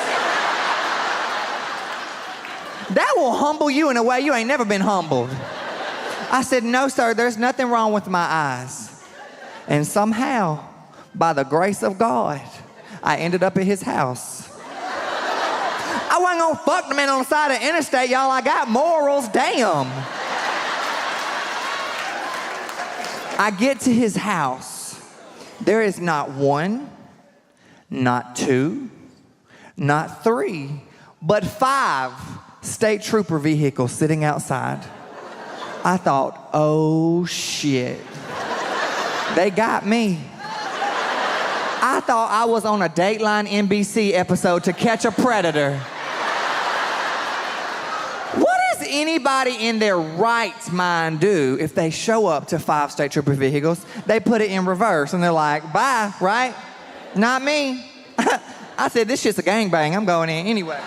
[SPEAKER 1] That will humble you in a way you ain't never been humbled. I said, no, sir, there's nothing wrong with my eyes. And somehow, by the grace of God, I ended up at his house. I wasn't gonna fuck the man on the side of the interstate, y'all. I got morals, damn. I get to his house. There is not one, not two, not three, but 5 state trooper vehicles sitting outside. I thought, oh shit. They got me. I thought I was on a Dateline NBC episode To Catch a Predator. What does anybody in their right mind do if they show up to 5 state trooper vehicles? They put it in reverse and they're like, bye, right? Not me. I said, this shit's a gangbang. I'm going in anyway.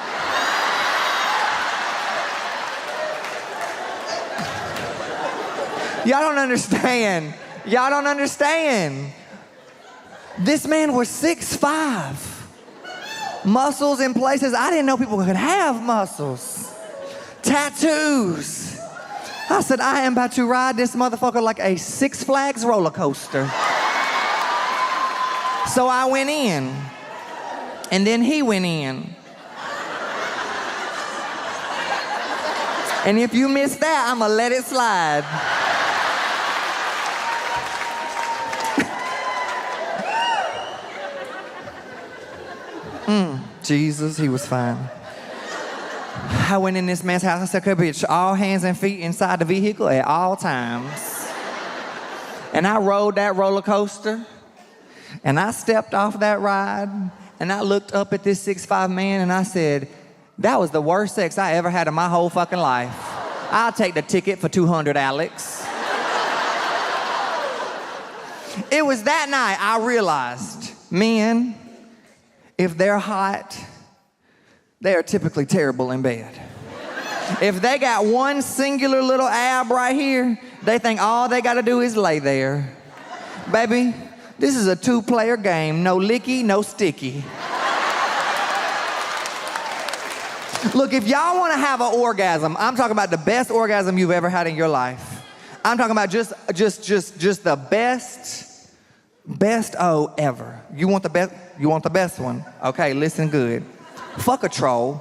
[SPEAKER 1] Y'all don't understand. Y'all don't understand. This man was 6'5". Muscles in places I didn't know people could have muscles. Tattoos. I said, I am about to ride this motherfucker like a Six Flags roller coaster. So I went in. And then he went in. And if you missed that, I'm gonna let it slide. Jesus, he was fine. I went in this man's house. I said, okay, bitch, all hands and feet inside the vehicle at all times. And I rode that roller coaster. And I stepped off that ride. And I looked up at this 6'5" man and I said, that was the worst sex I ever had in my whole fucking life. I'll take the ticket for $200, Alex. It was that night I realized, men, if they're hot, they are typically terrible in bed. If they got one singular little ab right here, they think all they gotta do is lay there. Baby, this is a 2-player game. No licky, no sticky. Look, if y'all wanna have an orgasm, I'm talking about the best orgasm you've ever had in your life. I'm talking about just the best ever. You want the best? You want the best one? Okay, listen good. Fuck a troll.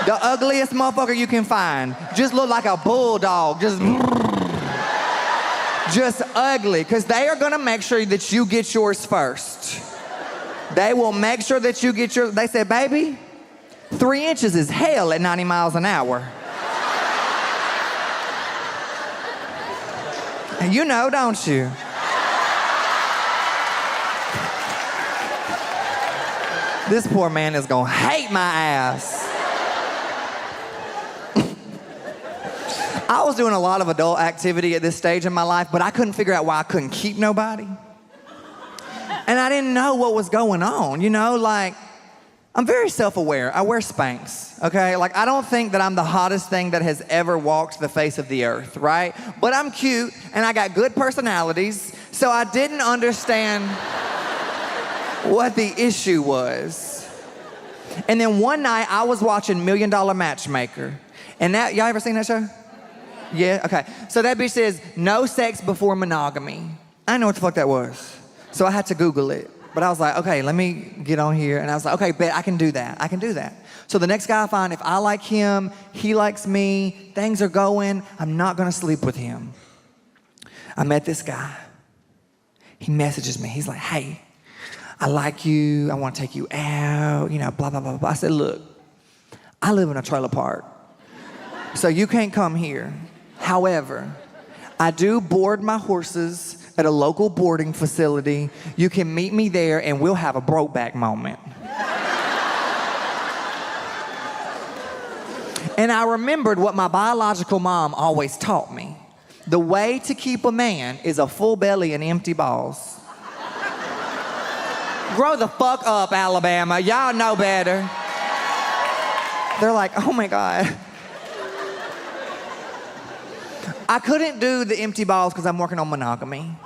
[SPEAKER 1] The ugliest motherfucker you can find. Just look like a bulldog. Just ugly. Because they are gonna make sure that you get yours first. They will make sure that you get yours. They said, baby, 3 inches is hell at 90 miles an hour. And you know, don't you? This poor man is gonna hate my ass. I was doing a lot of adult activity at this stage in my life, but I couldn't figure out why I couldn't keep nobody. And I didn't know what was going on, you know, like, I'm very self-aware. I wear Spanx, okay? Like, I don't think that I'm the hottest thing that has ever walked the face of the earth, right? But I'm cute, and I got good personalities, so I didn't understand what the issue was. And then one night, I was watching $1 Million Matchmaker. And that, y'all ever seen that show? Yeah, okay. So that bitch says, no sex before monogamy. I didn't know what the fuck that was. So I had to Google it. But I was like, okay, let me get on here. And I was like, okay, bet I can do that. I can do that. So the next guy I find, if I like him, he likes me, things are going, I'm not gonna sleep with him. I met this guy. He messages me. He's like, hey, I like you. I want to take you out, you know, blah, blah, blah, blah. I said, look, I live in a trailer park, so you can't come here. However, I do board my horses at a local boarding facility. You can meet me there and we'll have a Brokeback moment. And I remembered what my biological mom always taught me. The way to keep a man is a full belly and empty balls. Grow the fuck up, Alabama. Y'all know better. They're like, oh my God. I couldn't do the empty balls because I'm working on monogamy.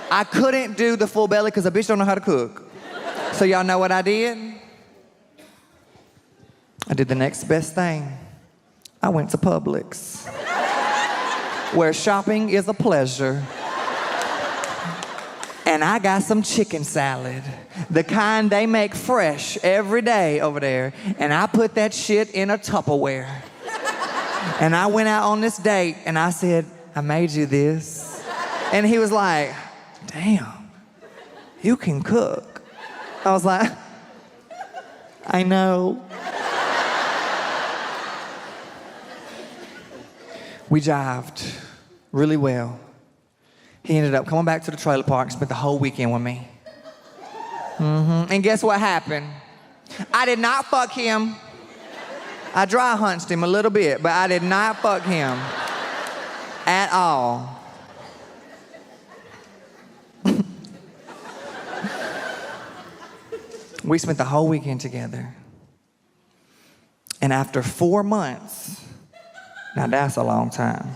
[SPEAKER 1] I couldn't do the full belly because a bitch don't know how to cook. So y'all know what I did? I did the next best thing. I went to Publix, where shopping is a pleasure. And I got some chicken salad, the kind they make fresh every day over there. And I put that shit in a Tupperware. And I went out on this date and I said, I made you this. And he was like, damn, you can cook. I was like, I know. We jived really well. He ended up coming back to the trailer park and spent the whole weekend with me. And guess what happened? I did not fuck him. I dry hunched him a little bit, but I did not fuck him at all. We spent the whole weekend together. And after 4 months, now that's a long time.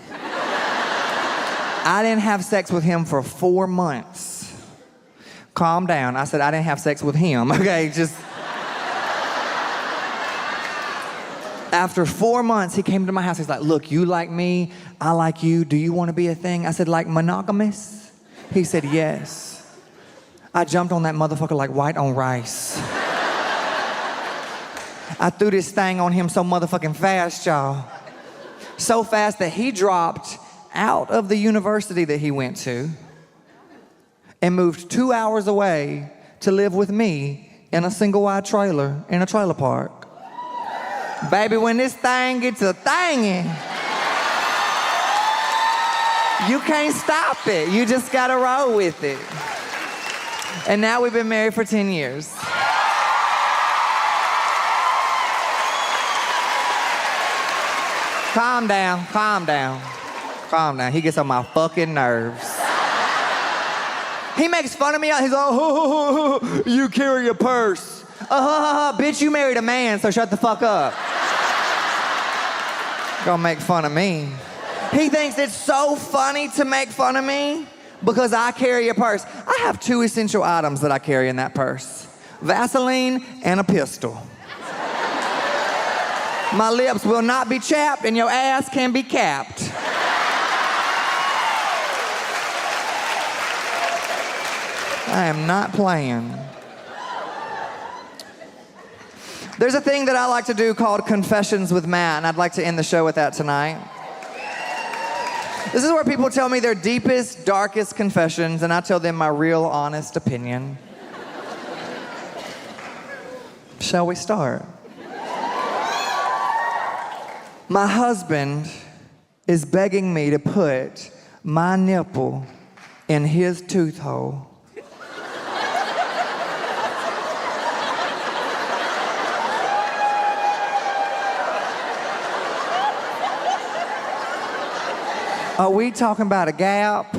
[SPEAKER 1] I didn't have sex with him for 4 months. Calm down. I said I didn't have sex with him, okay? Just. After 4 months, he came to my house. He's like, look, you like me, I like you. Do you want to be a thing? I said, like monogamous? He said, yes. I jumped on that motherfucker like white on rice. I threw this thing on him so motherfucking fast, y'all. So fast that he dropped out of the university that he went to and moved 2 hours away to live with me in a single-wide trailer in a trailer park. Baby, when this thing gets a thingin', you can't stop it. You just gotta roll with it. And now we've been married for 10 years. Calm down, calm down, calm down. He gets on my fucking nerves. He makes fun of me. He's like, oh, you carry a purse. Bitch, you married a man, so shut the fuck up. Gonna make fun of me. He thinks it's so funny to make fun of me because I carry a purse. I have 2 essential items that I carry in that purse. Vaseline and a pistol. My lips will not be chapped and your ass can be capped. I am not playing. There's a thing that I like to do called Confessions with Matt, and I'd like to end the show with that tonight. This is where people tell me their deepest, darkest confessions, and I tell them my real, honest opinion. Shall we start? My husband is begging me to put my nipple in his tooth hole. Are we talking about a gap?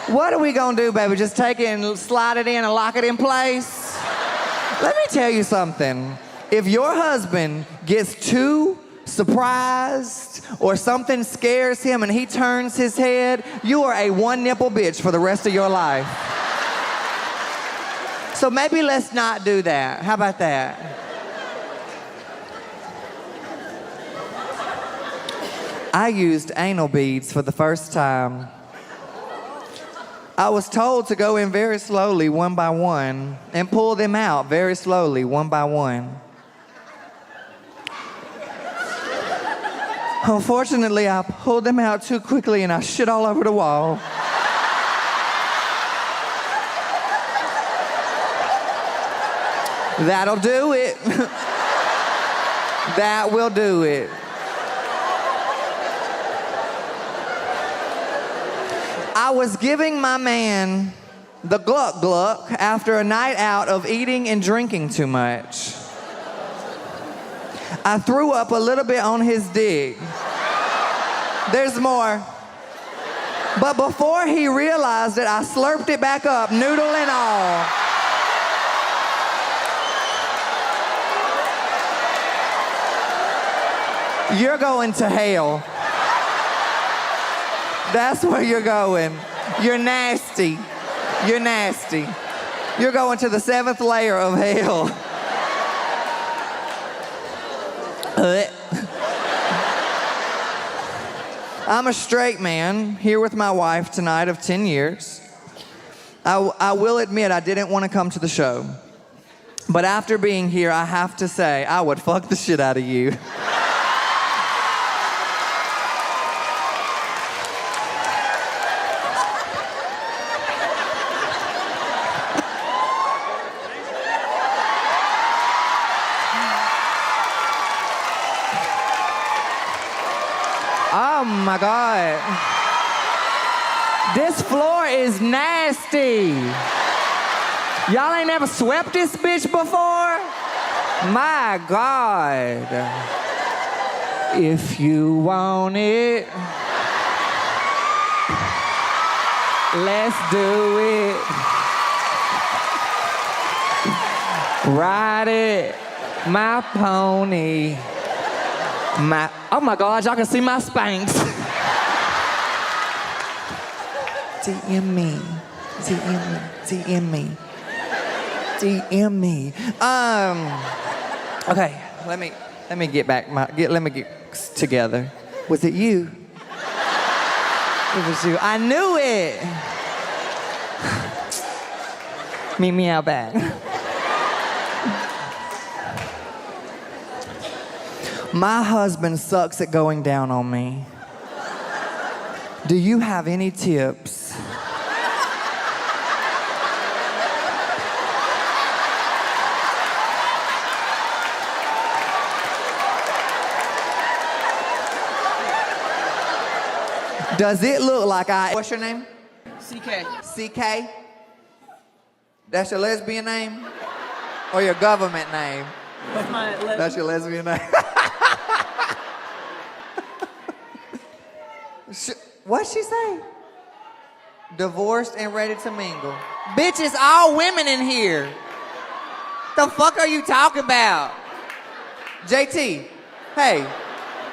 [SPEAKER 1] What are we gonna do, baby? Just take it and slide it in and lock it in place? Let me tell you something. If your husband gets too surprised or something scares him and he turns his head, you are a one nipple bitch for the rest of your life. So maybe let's not do that. How about that? I used anal beads for the first time I was told to go in very slowly, one by one, and pull them out very slowly, one by one. Unfortunately, I pulled them out too quickly and I shit all over the wall. That'll do it. That will do it. I was giving my man the gluck gluck after a night out of eating and drinking too much. I threw up a little bit on his dick. There's more. But before he realized it, I slurped it back up, noodle and all. You're going to hell. That's where you're going. You're nasty. You're nasty. You're going to the 7th layer of hell. I'm a straight man here with my wife tonight of 10 years. I will admit I didn't want to come to the show. But after being here, I have to say, I would fuck the shit out of you. Oh my God. This floor is nasty. Y'all ain't never swept this bitch before? My God. If you want it, let's do it. Ride it, my pony. Oh my God, y'all can see my Spanx. DM me. DM me. DM me. DM me. Okay, let me get back let me get together. Was it you? It was you. I knew it. Meet me out back. My husband sucks at going down on me. Do you have any tips? Does it look like What's your name?
[SPEAKER 3] CK.
[SPEAKER 1] CK? That's your lesbian name? Or your government name?
[SPEAKER 3] That's my lesbian.
[SPEAKER 1] That's your lesbian name? What'd she say? Divorced and ready to mingle. Bitch, it's all women in here. The fuck are you talking about? JT, hey,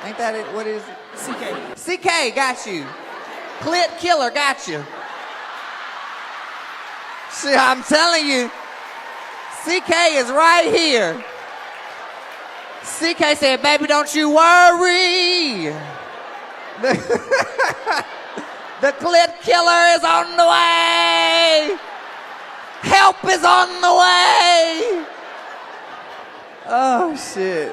[SPEAKER 1] ain't that it? What is it?
[SPEAKER 3] CK.
[SPEAKER 1] CK, got you. Clit killer, got you. See, I'm telling you, CK is right here. CK said, baby, don't you worry. The clit killer is on the way. Help is on the way. Oh, shit.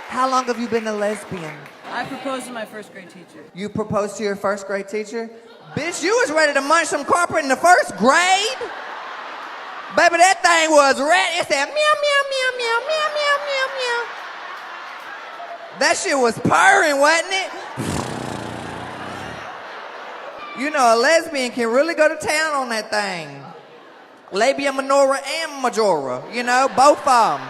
[SPEAKER 1] How long have you been a lesbian?
[SPEAKER 3] I proposed to my first grade teacher.
[SPEAKER 1] You proposed to your first grade teacher? Bitch, you was ready to munch some carpet in the first grade? Baby, that thing was ready. It said meow, meow, meow, meow, meow, meow, meow, meow. That shit was purring, wasn't it? You know, a lesbian can really go to town on that thing. Labia minora and majora, you know, both of them.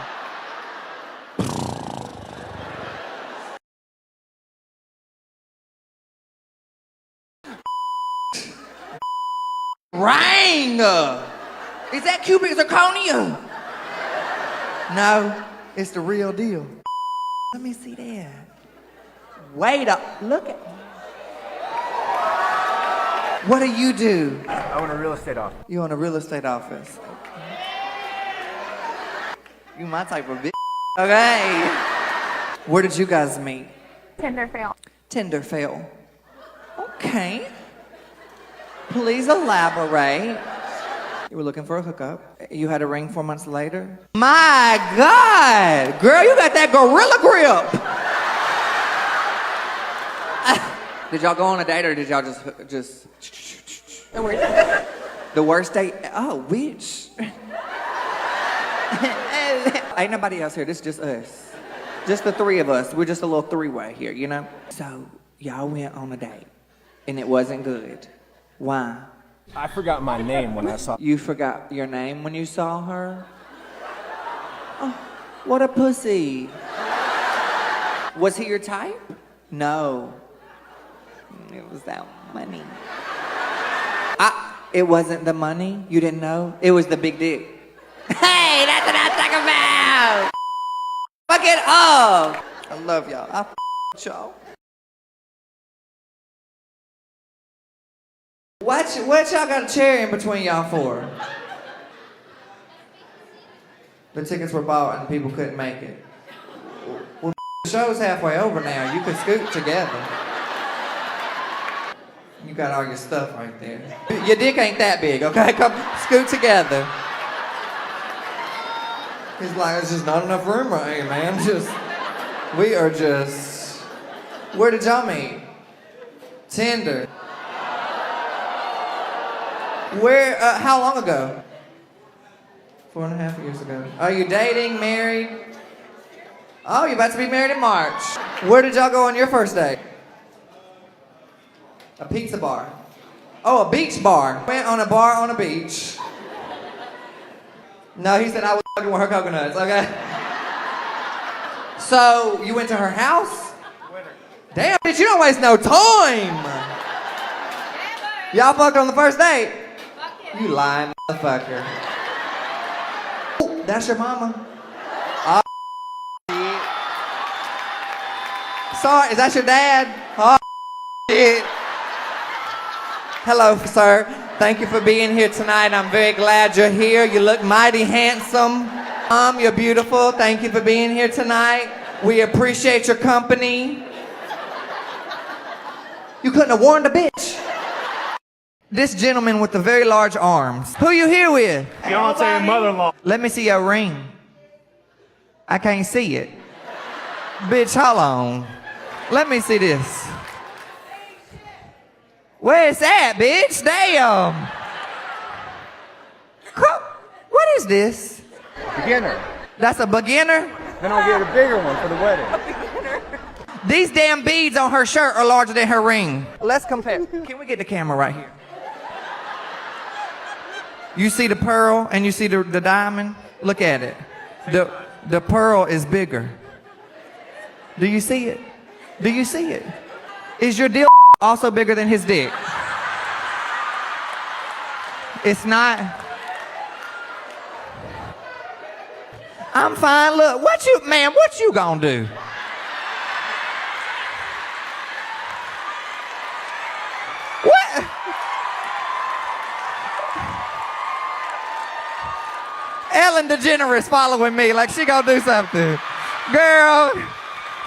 [SPEAKER 1] Rang! Is that cubic zirconia? No, it's the real deal. Let me see that. Wait up, look at me. What do you do?
[SPEAKER 4] I own a real estate office.
[SPEAKER 1] You own a real estate office. Okay. You my type of bitch. Okay. Where did you guys meet?
[SPEAKER 5] Tinder fail.
[SPEAKER 1] Tinder fail. Okay. Please elaborate. You were looking for a hookup. You had a ring 4 months later. My God! Girl, you got that gorilla grip. Did y'all go on a date or did y'all just... The worst date? Oh, which? Ain't nobody else here. This is just us. Just the three of us. We're just a little three-way here, you know? So, y'all went on a date, and it wasn't good. Why?
[SPEAKER 4] I forgot my name when I saw.
[SPEAKER 1] You forgot your name when you saw her? Oh, what a pussy. Was he your type? No. It was that money. It wasn't the money? You didn't know? It was the big dick. Hey, that's what I'm talking about! Fuck it up! I love y'all. I f*** y'all. What y'all got a chair in between y'all for? The tickets were bought and people couldn't make it. Well, the show's halfway over now. You could scoot together. You got all your stuff right there. Your dick ain't that big, okay? Come scoot together. He's like, there's just not enough room right here, man. Where did y'all meet? Tinder. Where, how long ago? 4.5 years ago. Are you dating, married? Oh, you're about to be married in March. Where did y'all go on your first date? A pizza bar. Oh, a beach bar. Went on a bar on a beach. No, he said I was fucking with her coconuts, okay? So, you went to her house? Damn, bitch, you don't waste no time. Y'all fucked on the first date? You lying motherfucker. Ooh, that's your mama? Oh, shit. Sorry, is that your dad? Oh, shit. Hello, sir. Thank you for being here tonight. I'm very glad you're here. You look mighty handsome. You're beautiful. Thank you for being here tonight. We appreciate your company. You couldn't have warned a bitch. This gentleman with the very large arms. Who you here with?
[SPEAKER 2] Fiance and mother-in-law.
[SPEAKER 1] Let me see your ring. I can't see it. Bitch, hold on. Let me see this. Where's that, bitch? Damn. What is this?
[SPEAKER 4] Beginner.
[SPEAKER 1] That's a beginner?
[SPEAKER 4] Then I'll get a bigger one for the wedding.
[SPEAKER 1] These damn beads on her shirt are larger than her ring. Let's compare. Can we get the camera right here? You see the pearl and you see the diamond? Look at it. The pearl is bigger. Do you see it? Do you see it? Is your deal also bigger than his dick? It's not. I'm fine. Look, what you gonna do? What? Ellen DeGeneres following me like she gonna do something. Girl,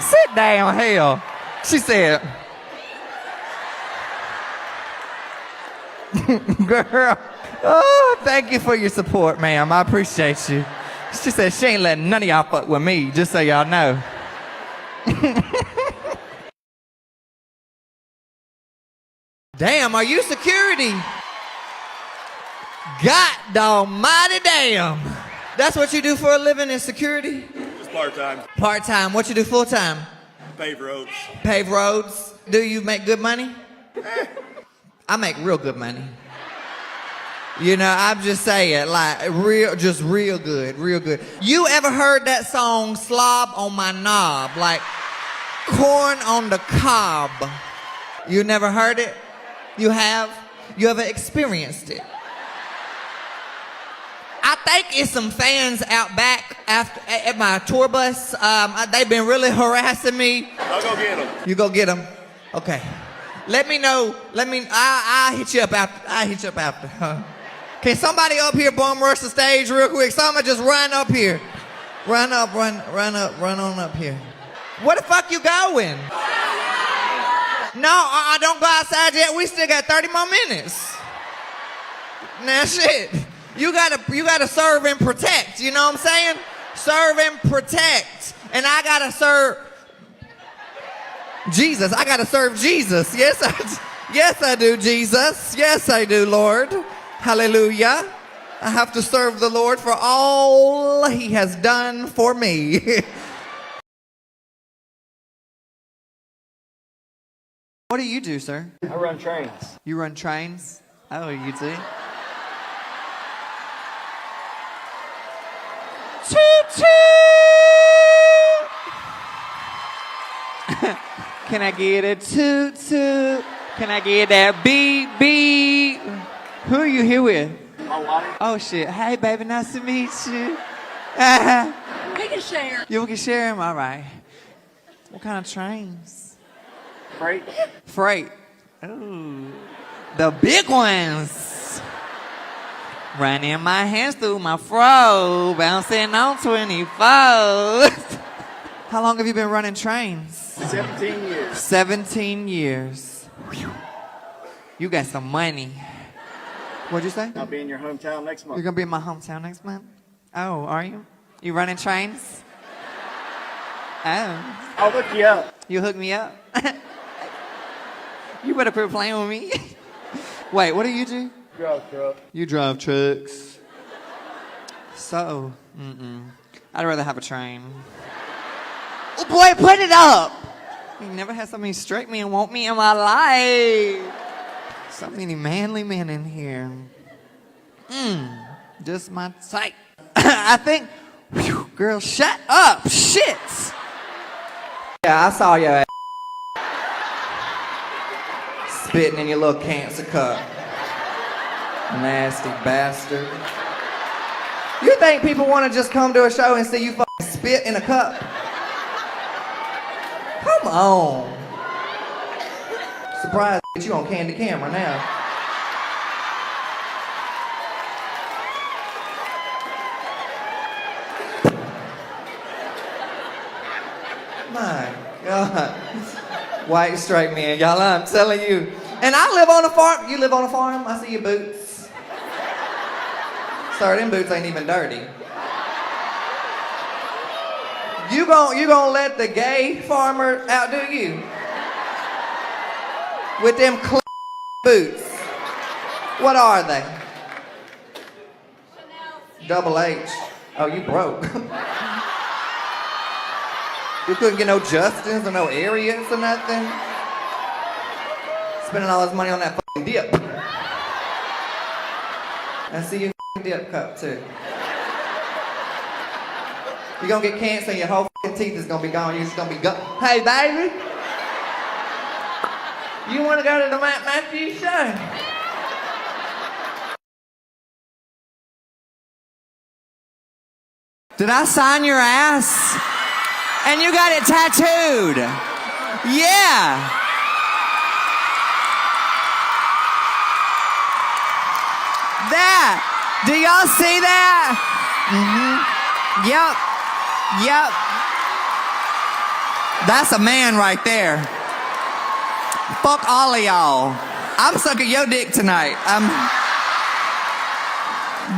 [SPEAKER 1] sit down, hell. She said, girl, oh, thank you for your support, ma'am. I appreciate you. She said she ain't letting none of y'all fuck with me, just so y'all know. Damn, are you security? God almighty damn. That's what you do for a living, is security?
[SPEAKER 5] Just part-time.
[SPEAKER 1] Part-time. What you do full-time?
[SPEAKER 5] Pave roads.
[SPEAKER 1] Pave roads. Do you make good money? I make real good money. You know, I'm just saying, like, real good, real good. You ever heard that song, Slob on My Knob? Like, corn on the cob. You never heard it? You have? You ever experienced it? I think it's some fans out back at my tour bus. They've been really harassing me.
[SPEAKER 5] I'll go get them.
[SPEAKER 1] You go get them? Okay. Let me know. I'll hit you up after. Huh? Can somebody up here bum rush the stage real quick? Somebody just run up here. Run on up here. Where the fuck you going? No, I don't go outside yet. We still got 30 more minutes. Now shit, you gotta serve and protect, you know what I'm saying? Serve and protect. And I gotta serve Jesus. I gotta serve Jesus. Yes, I do, Jesus. Yes, I do, Lord. Hallelujah. I have to serve the Lord for all he has done for me. What do you do, sir?
[SPEAKER 4] I run trains.
[SPEAKER 1] You run trains? Oh, you do? Toot toot! Can I get a toot toot? Can I get that beep beep? Who are you here with?
[SPEAKER 4] My wife.
[SPEAKER 1] Oh shit. Hey baby, nice to meet you.
[SPEAKER 3] We can share.
[SPEAKER 1] You can share them? All right. What kind of trains?
[SPEAKER 4] Freight.
[SPEAKER 1] Freight. Ooh. The big ones. Running my hands through my fro, bouncing on 24. How long have you been running trains?
[SPEAKER 4] 17 years.
[SPEAKER 1] 17 years. You got some money. What'd you say?
[SPEAKER 4] I'll be in your hometown next month.
[SPEAKER 1] You're gonna be in my hometown next month? Oh, are you? You running trains? Oh.
[SPEAKER 4] I'll look you up.
[SPEAKER 1] You hook me up? You better quit playing with me. Wait, what do you do?
[SPEAKER 4] Drive truck.
[SPEAKER 1] You drive trucks. So, I'd rather have a train. Oh boy, put it up! You never had so many straight men want me in my life. So many manly men in here. Just my type. I think, whew, girl, shut up, shit. Yeah, I saw your ass spitting in your little cancer cup. Nasty bastard. You think people want to just come to a show and see you fucking spit in a cup? Come on. Surprised that you on Candy Camera now. My God. White straight men, y'all, I'm telling you. And I live on a farm. You live on a farm? I see your boots. Sir, them boots ain't even dirty. You gon' let the gay farmer outdo you? With them clean boots. What are they? Double H. Oh, you broke. You couldn't get no Justins or no Ariats or nothing? Spending all this money on that fucking dip. I see your fucking dip cup too. You're gonna get cancer and your whole fucking teeth is gonna be gone. You're just gonna be gone. Hey, baby. You wanna go to the Mathews show? Did I sign your ass? And you got it tattooed. Yeah. That. Do y'all see that? Yep. That's a man right there. Fuck all of y'all. I'm sucking your dick tonight.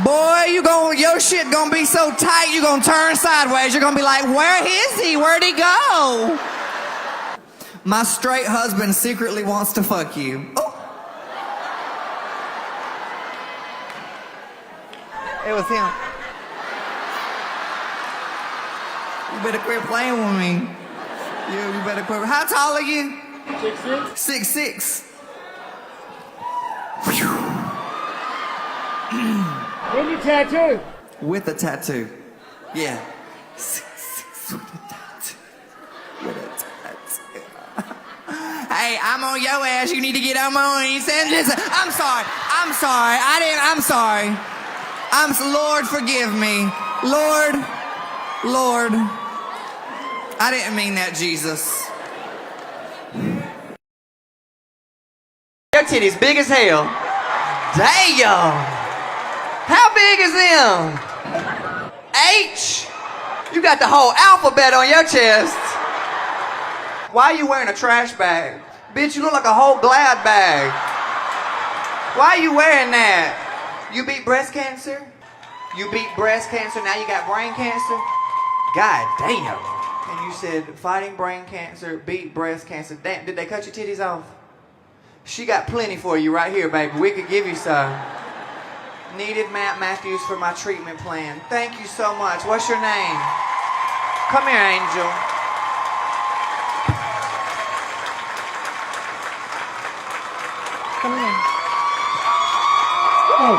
[SPEAKER 1] Boy, your shit gonna be so tight, you gonna turn sideways. You're gonna be like, where is he? Where'd he go? My straight husband secretly wants to fuck you. Oh. It was him. You better quit playing with me. You better quit. How tall are you?
[SPEAKER 4] 6'6".
[SPEAKER 1] 6'6".
[SPEAKER 4] When you tattoo?
[SPEAKER 1] With a tattoo. Yeah. 6'6" with a tattoo. With a tattoo. Hey, I'm on your ass. You need to get on my ass. I'm sorry. I'm sorry. Lord, forgive me. Lord. I didn't mean that, Jesus. Your titties big as hell. Damn. How big is them? H? You got the whole alphabet on your chest. Why are you wearing a trash bag? Bitch, you look like a whole Glad bag. Why are you wearing that? You beat breast cancer? You beat breast cancer, now you got brain cancer? God damn. And you said fighting brain cancer, beat breast cancer. Damn, did they cut your titties off? She got plenty for you right here, baby. We could give you some. Needed Matt Mathews for my treatment plan. Thank you so much. What's your name? Come here, Angel. Come here.
[SPEAKER 6] Hey.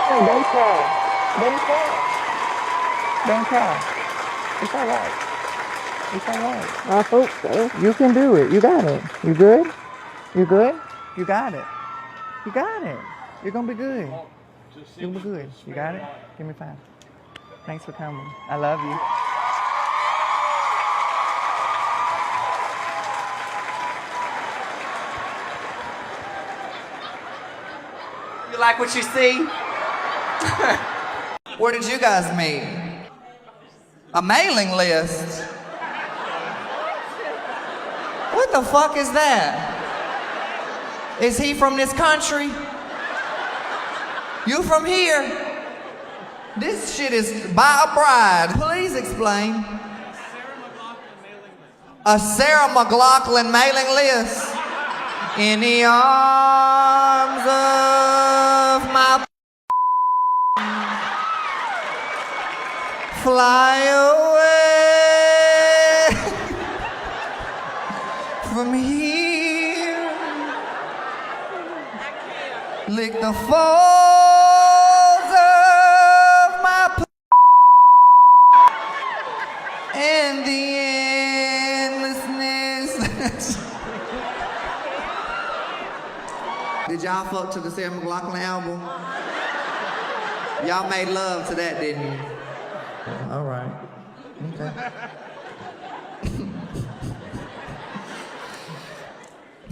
[SPEAKER 6] Hey, don't cry. Don't cry. Don't cry. It's all right. It's all right. I hope so. You can do it. You got it. You good? You good? You got it. You got it. You're gonna be good. You're gonna be good. You got it? Give me 5. Thanks for coming. I love you.
[SPEAKER 1] You like what you see? Where did you guys meet? A mailing list? What the fuck is that? Is he from this country? You from here? This shit is by a bride. Please explain. A Sarah McLachlan mailing list. In the arms of my fly away from here. Lick the folds of my and the endlessness. Did y'all fuck to the Sarah McLachlan album? Y'all made love to that, didn't you? All right. Okay.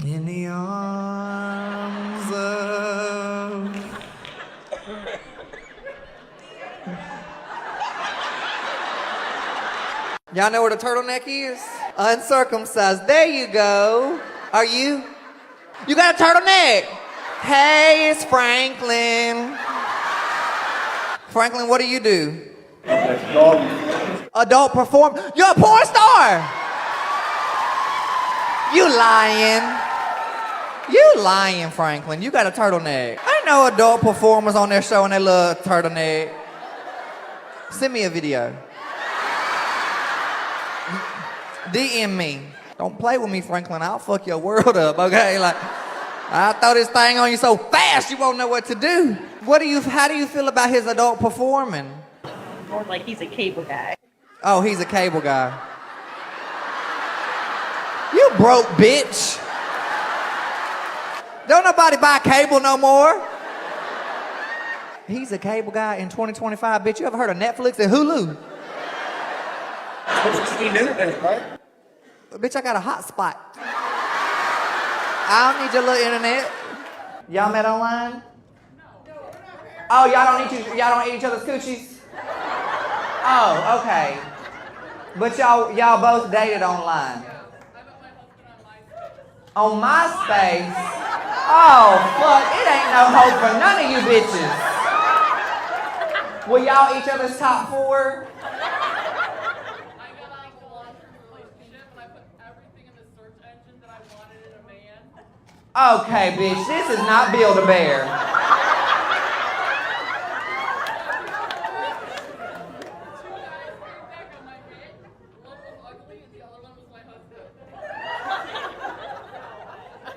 [SPEAKER 1] In the arms of... Y'all know what a turtleneck is? Uncircumcised. There you go. Are you? You got a turtleneck. Hey, it's Franklin. Franklin, what do you do? Adult perform. You're a porn star. You lying. You lying, Franklin. You got a turtleneck. I know adult performers on their show and they love turtleneck. Send me a video. DM me. Don't play with me, Franklin. I'll fuck your world up, okay? Like, I'll throw this thing on you so fast you won't know what to do. How do you feel about his adult performing?
[SPEAKER 3] More like he's a cable guy.
[SPEAKER 1] Oh, he's a cable guy. You broke bitch. Don't nobody buy cable no more. He's a cable guy in 2025, bitch. You ever heard of Netflix and Hulu?
[SPEAKER 4] Right?
[SPEAKER 1] Bitch, I got a hotspot. I don't need your little internet. Y'all met online? Oh, y'all don't eat each other's coochies? Oh, okay. But y'all both dated online. On MySpace? Oh, fuck, it ain't no hope for none of you bitches. Were y'all each other's top 4? Okay, bitch, this is not Build-A-Bear.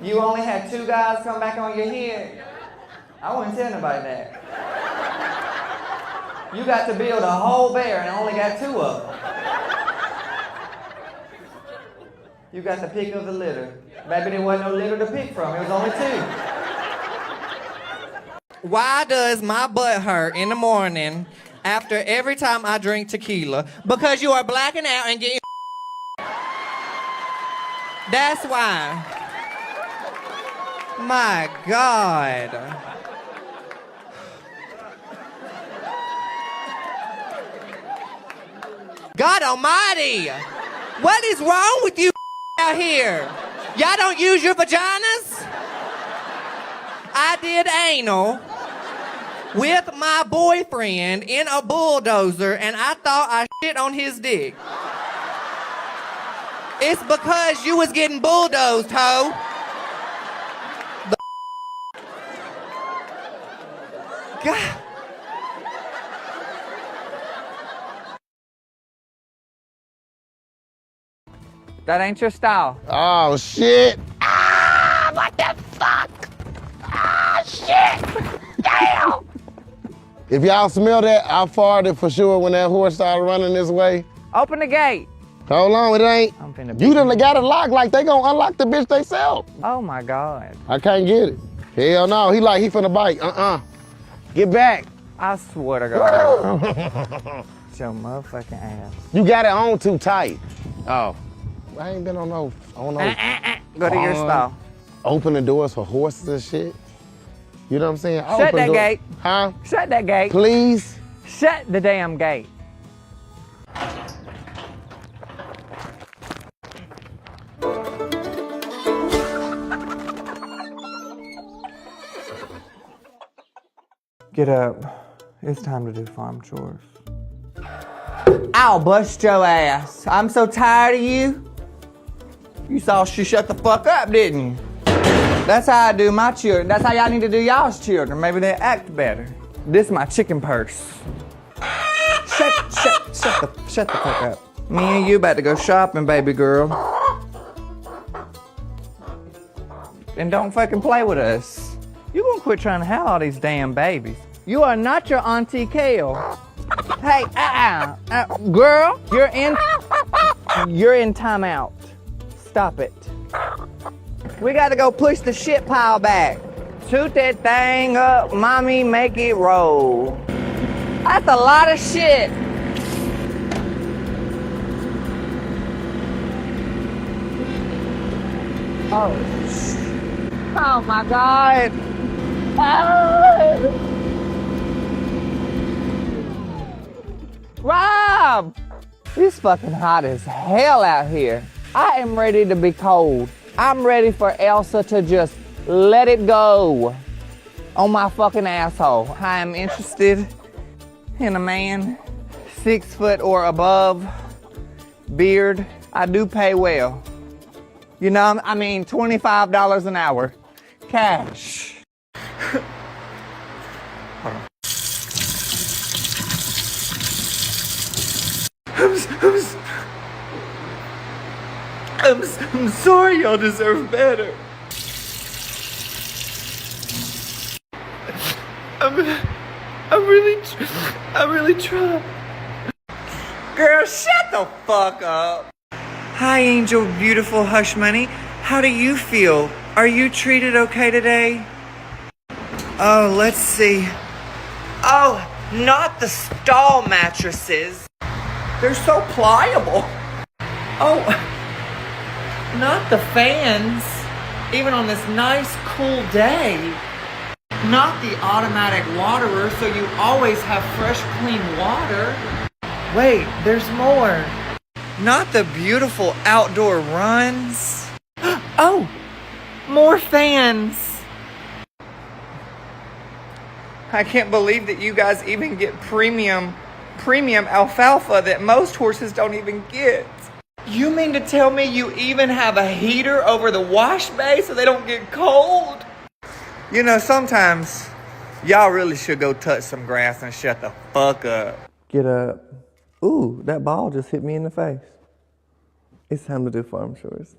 [SPEAKER 1] You only had 2 guys come back on your head? I wouldn't tell nobody that. You got to build a whole bear and only got 2 of them. You got the pick of the litter. Baby, there wasn't no litter to pick from. It was only 2. Why does my butt hurt in the morning after every time I drink tequila? Because you are blacking out and getting That's why. My God. God almighty. What is wrong with you out here? Y'all don't use your vaginas? I I did anal with my boyfriend in a bulldozer and I thought I shit on his dick. It's because you was getting bulldozed, ho. God. That ain't your style.
[SPEAKER 7] Oh, shit. Ah, what the fuck? Ah, shit. Damn. If y'all smell that, I farted for sure when that horse started running this way.
[SPEAKER 1] Open the gate.
[SPEAKER 7] Hold on, it ain't.
[SPEAKER 1] I'm finna
[SPEAKER 7] You done got it locked like they gonna unlock the bitch they sell.
[SPEAKER 1] Oh my God.
[SPEAKER 7] I can't get it. Hell no, he finna bite. Get back.
[SPEAKER 1] I swear to God. It's your motherfucking ass.
[SPEAKER 7] You got it on too tight. Oh. I ain't been on no
[SPEAKER 1] Go to your stall.
[SPEAKER 7] Open the doors for horses and shit. You know what I'm saying?
[SPEAKER 1] Shut that gate.
[SPEAKER 7] Huh?
[SPEAKER 1] Shut that gate.
[SPEAKER 7] Please?
[SPEAKER 1] Shut the damn gate. Get up. It's time to do farm chores. I'll bust your ass. I'm so tired of you. You saw she shut the fuck up, didn't you? That's how I do my children. That's how y'all need to do y'all's children. Maybe they act better. This is my chicken purse. Shut the fuck up. Me and you about to go shopping, baby girl. And don't fucking play with us. You gonna quit trying to have all these damn babies. You are not your Auntie Kale. Hey, girl, you're in timeout. Stop it. We gotta go push the shit pile back. Toot that thing up, mommy, make it roll. That's a lot of shit. Oh my God. Rob! It's fucking hot as hell out here. I am ready to be cold. I'm ready for Elsa to just let it go on my fucking asshole. I am interested in a man 6 foot or above, beard. I do pay well. You know, I mean, $25 an hour. Cash. Hold on. I'm sorry, y'all deserve better. I really try. Girl, shut the fuck up. Hi, Angel, beautiful hush money. How do you feel? Are you treated okay today? Oh, let's see. Oh, not the stall mattresses. They're so pliable. Oh, not the fans. Even on this nice, cool day. Not the automatic waterer, so you always have fresh, clean water. Wait, there's more. Not the beautiful outdoor runs. Oh, more fans. I can't believe that you guys even get premium alfalfa that most horses don't even get. You mean to tell me you even have a heater over the wash bay so they don't get cold? You know, sometimes y'all really should go touch some grass and shut the fuck up. Get up. Ooh, that ball just hit me in the face. It's time to do farm chores.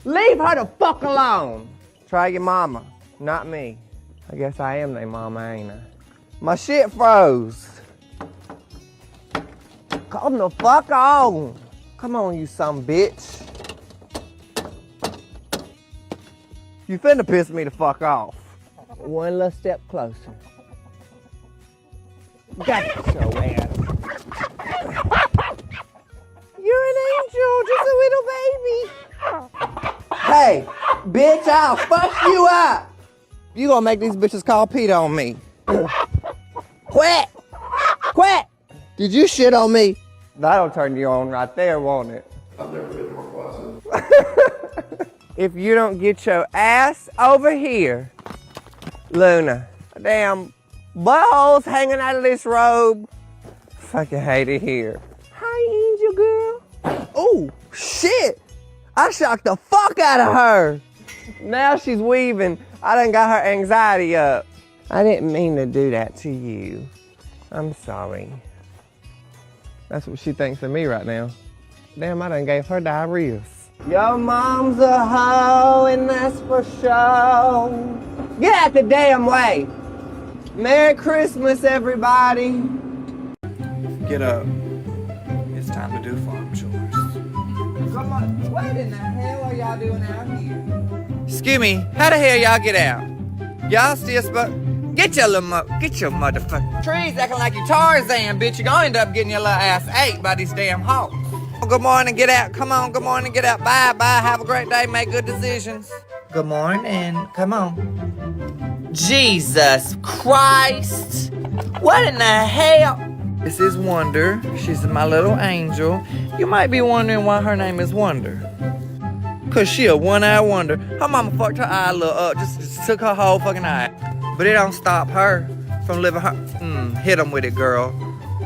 [SPEAKER 1] Leave her the fuck alone. Try your mama, not me. I guess I am their mama, ain't I? My shit froze. Come the fuck on. Come on, you some bitch. You finna piss me the fuck off. One little step closer. Got your ass. You're an angel, just a little baby. Hey, bitch, I'll fuck you up. You gonna make these bitches call Pete on me. Quit! Quit! Did you shit on me? That'll turn you on right there, won't it?
[SPEAKER 5] I've never been more closet.
[SPEAKER 1] If you don't get your ass over here,
[SPEAKER 6] Luna. Damn buttholes hanging out of this robe. Fucking hate it here. Hi, angel girl. Oh, shit. I shocked the fuck out of her. Now she's weaving. I done got her anxiety up. I didn't mean to do that to you. I'm sorry. That's what she thinks of me right now. Damn, I done gave her diarrhea. Your mom's a hoe, and that's for sure. Get out the damn way. Merry Christmas, everybody.
[SPEAKER 1] Get up. It's time to do farm chores. Come on. What in the hell are y'all doing out here? Excuse me, how the hell y'all get out? Y'all still get your motherfucking trees acting like you Tarzan, bitch. You're gonna end up getting your little ass ate by these damn hoes. Good morning, get out. Come on, good morning, get out. Bye, bye. Have a great day. Make good decisions. Good morning. Come on. Jesus Christ. What in the hell? This is Wonder. She's my little angel. You might be wondering why her name is Wonder. Cause she a one-eye wonder. Her mama fucked her eye a little up, just took her whole fucking eye. But it don't stop her from living her. Hit them with it, girl.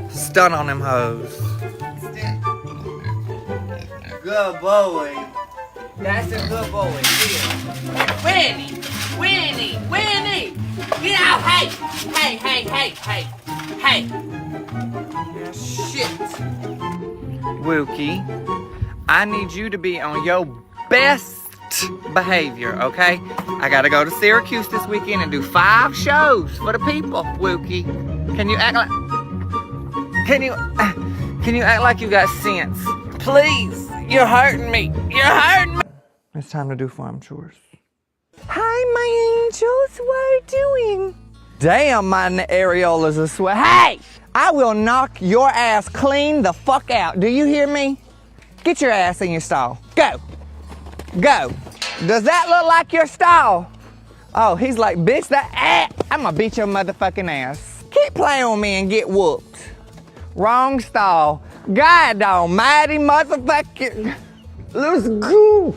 [SPEAKER 1] Stun on them hoes. Good boy. That's a good boy. Yeah. Winnie. Get out. Hey. Yeah, shit. Wookie, I need you to be on your best behavior, okay? I gotta go to Syracuse this weekend and do 5 shows for the people, Wookie. Can you act like you got sense? Please, you're hurting me. It's time to do farm chores. Hi, my angels, what are you doing? Damn, my areolas are sweat. Hey, I will knock your ass clean the fuck out. Do you hear me? Get your ass in your stall. Go. Does that look like your stall? Oh, he's like, bitch, I'm gonna beat your motherfucking ass. Keep playing with me and get whooped. Wrong stall. God almighty motherfucker. Let's go.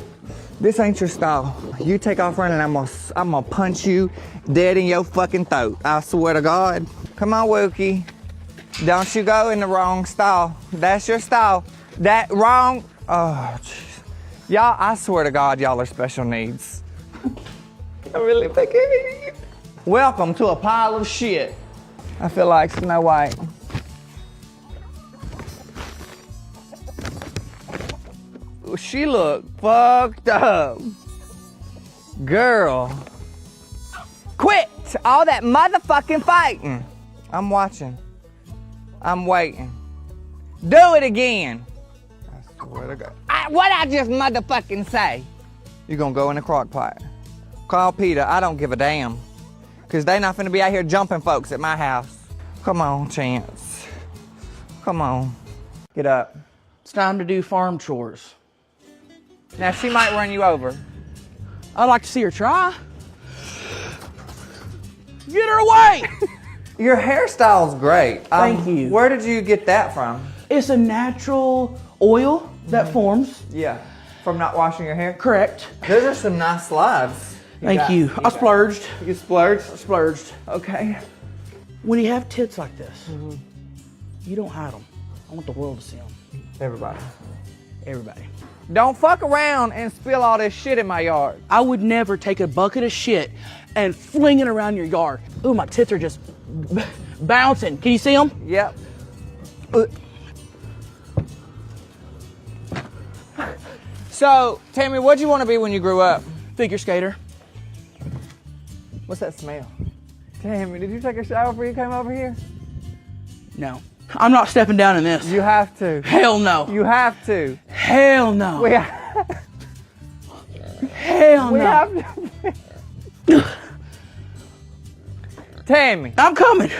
[SPEAKER 1] This ain't your stall. You take off running, I'm gonna punch you dead in your fucking throat. I swear to God. Come on, Wookie. Don't you go in the wrong stall. That's your stall. That wrong. Oh, jeez. Y'all, I swear to God, y'all are special needs. I really think it. Welcome to a pile of shit. I feel like Snow White. She look fucked up. Girl. Quit all that motherfucking fighting. I'm watching. I'm waiting. Do it again. I swear to God. What'd I just motherfucking say? You're gonna go in the crock pot. Call Peter, I don't give a damn. Cause they not finna be out here jumping folks at my house. Come on, Chance. Come on. Get up.
[SPEAKER 4] It's time to do farm chores.
[SPEAKER 1] Now she might run you over.
[SPEAKER 4] I'd like to see her try. Get her away!
[SPEAKER 1] Your hairstyle's great.
[SPEAKER 4] Thank you.
[SPEAKER 1] Where did you get that from?
[SPEAKER 4] It's a natural oil that forms.
[SPEAKER 1] Yeah, from not washing your hair?
[SPEAKER 4] Correct.
[SPEAKER 1] Those are some nice slides.
[SPEAKER 4] Thank you. I splurged.
[SPEAKER 1] You splurged?
[SPEAKER 4] I splurged.
[SPEAKER 1] Okay.
[SPEAKER 4] When you have tits like this, you don't hide them. I want the world to see them.
[SPEAKER 1] Everybody.
[SPEAKER 6] Don't fuck around and spill all this shit in my yard.
[SPEAKER 4] I would never take a bucket of shit and fling it around your yard. Ooh, my tits are just bouncing. Can you see them?
[SPEAKER 6] Yep. So, Tammy, what'd you want to be when you grew up?
[SPEAKER 4] Figure skater.
[SPEAKER 6] What's that smell? Tammy, did you take a shower before you came over here?
[SPEAKER 4] No. I'm not stepping down in this.
[SPEAKER 6] You have to.
[SPEAKER 4] Hell no.
[SPEAKER 6] You have to.
[SPEAKER 4] Hell no. Hell
[SPEAKER 6] We
[SPEAKER 4] no.
[SPEAKER 6] have to. Tammy,
[SPEAKER 4] I'm coming.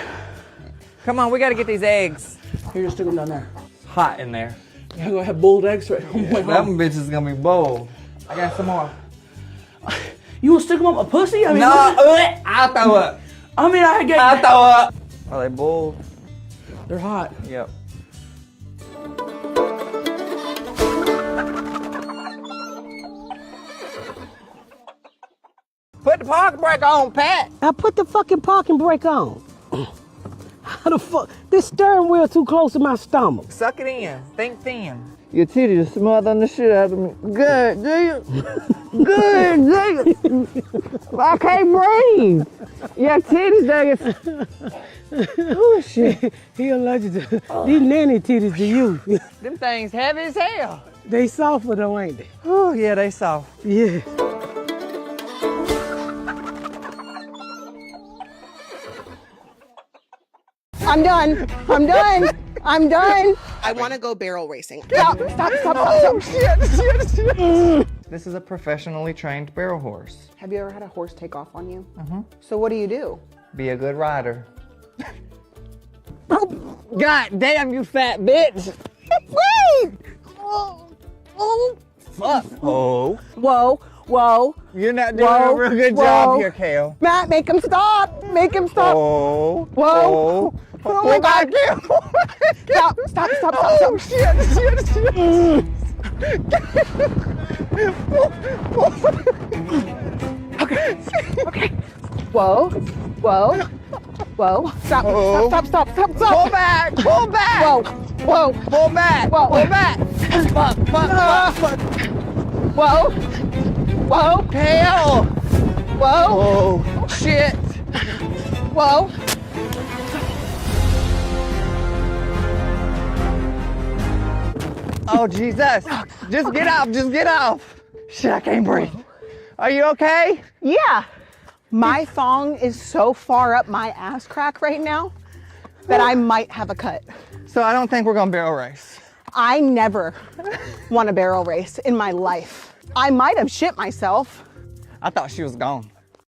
[SPEAKER 6] come on, we gotta get these eggs.
[SPEAKER 4] Here, just stick them down there.
[SPEAKER 6] It's hot in there.
[SPEAKER 4] I'm gonna have boiled eggs right on my way
[SPEAKER 6] That
[SPEAKER 4] home.
[SPEAKER 6] bitch is gonna be bold. I got some more.
[SPEAKER 4] You wanna stick them up my pussy? I mean,
[SPEAKER 6] No, I'll throw up.
[SPEAKER 4] I mean, I get.
[SPEAKER 6] I'll throw up. Are they boiled?
[SPEAKER 4] They're hot.
[SPEAKER 6] Yep. Put the parking brake on, Pat.
[SPEAKER 8] I put the fucking parking brake on. How the fuck? This steering wheel too close to my stomach.
[SPEAKER 6] Suck it in. Think thin. Your titties are smothering the shit out of me. Good, do you? Good, do you? I can't breathe. Your titties, niggas. Oh, shit.
[SPEAKER 8] He allergic to these nanny titties to you.
[SPEAKER 6] Them things heavy as hell.
[SPEAKER 8] They softer though, ain't they?
[SPEAKER 6] Oh, yeah, they soft.
[SPEAKER 8] Yeah.
[SPEAKER 9] I'm done. I'm done. I'm done.
[SPEAKER 10] I want to go barrel racing.
[SPEAKER 9] Stop.
[SPEAKER 6] Oh, shit. This is a professionally trained barrel horse.
[SPEAKER 9] Have you ever had a horse take off on you? Mm-hmm. So what do?
[SPEAKER 6] Be a good rider. God damn, you fat bitch.
[SPEAKER 9] Wait!
[SPEAKER 6] Fuck. Oh.
[SPEAKER 9] Whoa.
[SPEAKER 6] You're not doing a real good job here, Kale.
[SPEAKER 9] Matt, make him stop. Make him stop.
[SPEAKER 6] Oh.
[SPEAKER 9] Whoa. Oh my God. Stop.
[SPEAKER 6] Oh, shit. Okay.
[SPEAKER 9] Whoa. Stop.
[SPEAKER 6] Oh.
[SPEAKER 9] Stop.
[SPEAKER 6] Pull back.
[SPEAKER 9] Whoa.
[SPEAKER 6] Pull back.
[SPEAKER 9] Whoa.
[SPEAKER 6] Pull back. Fuck.
[SPEAKER 9] Whoa.
[SPEAKER 6] Kale.
[SPEAKER 9] Whoa.
[SPEAKER 6] Oh, shit.
[SPEAKER 9] Whoa.
[SPEAKER 6] Oh, Jesus. Just get off. Shit, I can't breathe. Are you okay?
[SPEAKER 9] Yeah. My thong is so far up my ass crack right now that I might have a cut.
[SPEAKER 6] So I don't think we're gonna barrel race.
[SPEAKER 9] I never won a barrel race in my life. I might have shit myself.
[SPEAKER 6] I thought she was gone.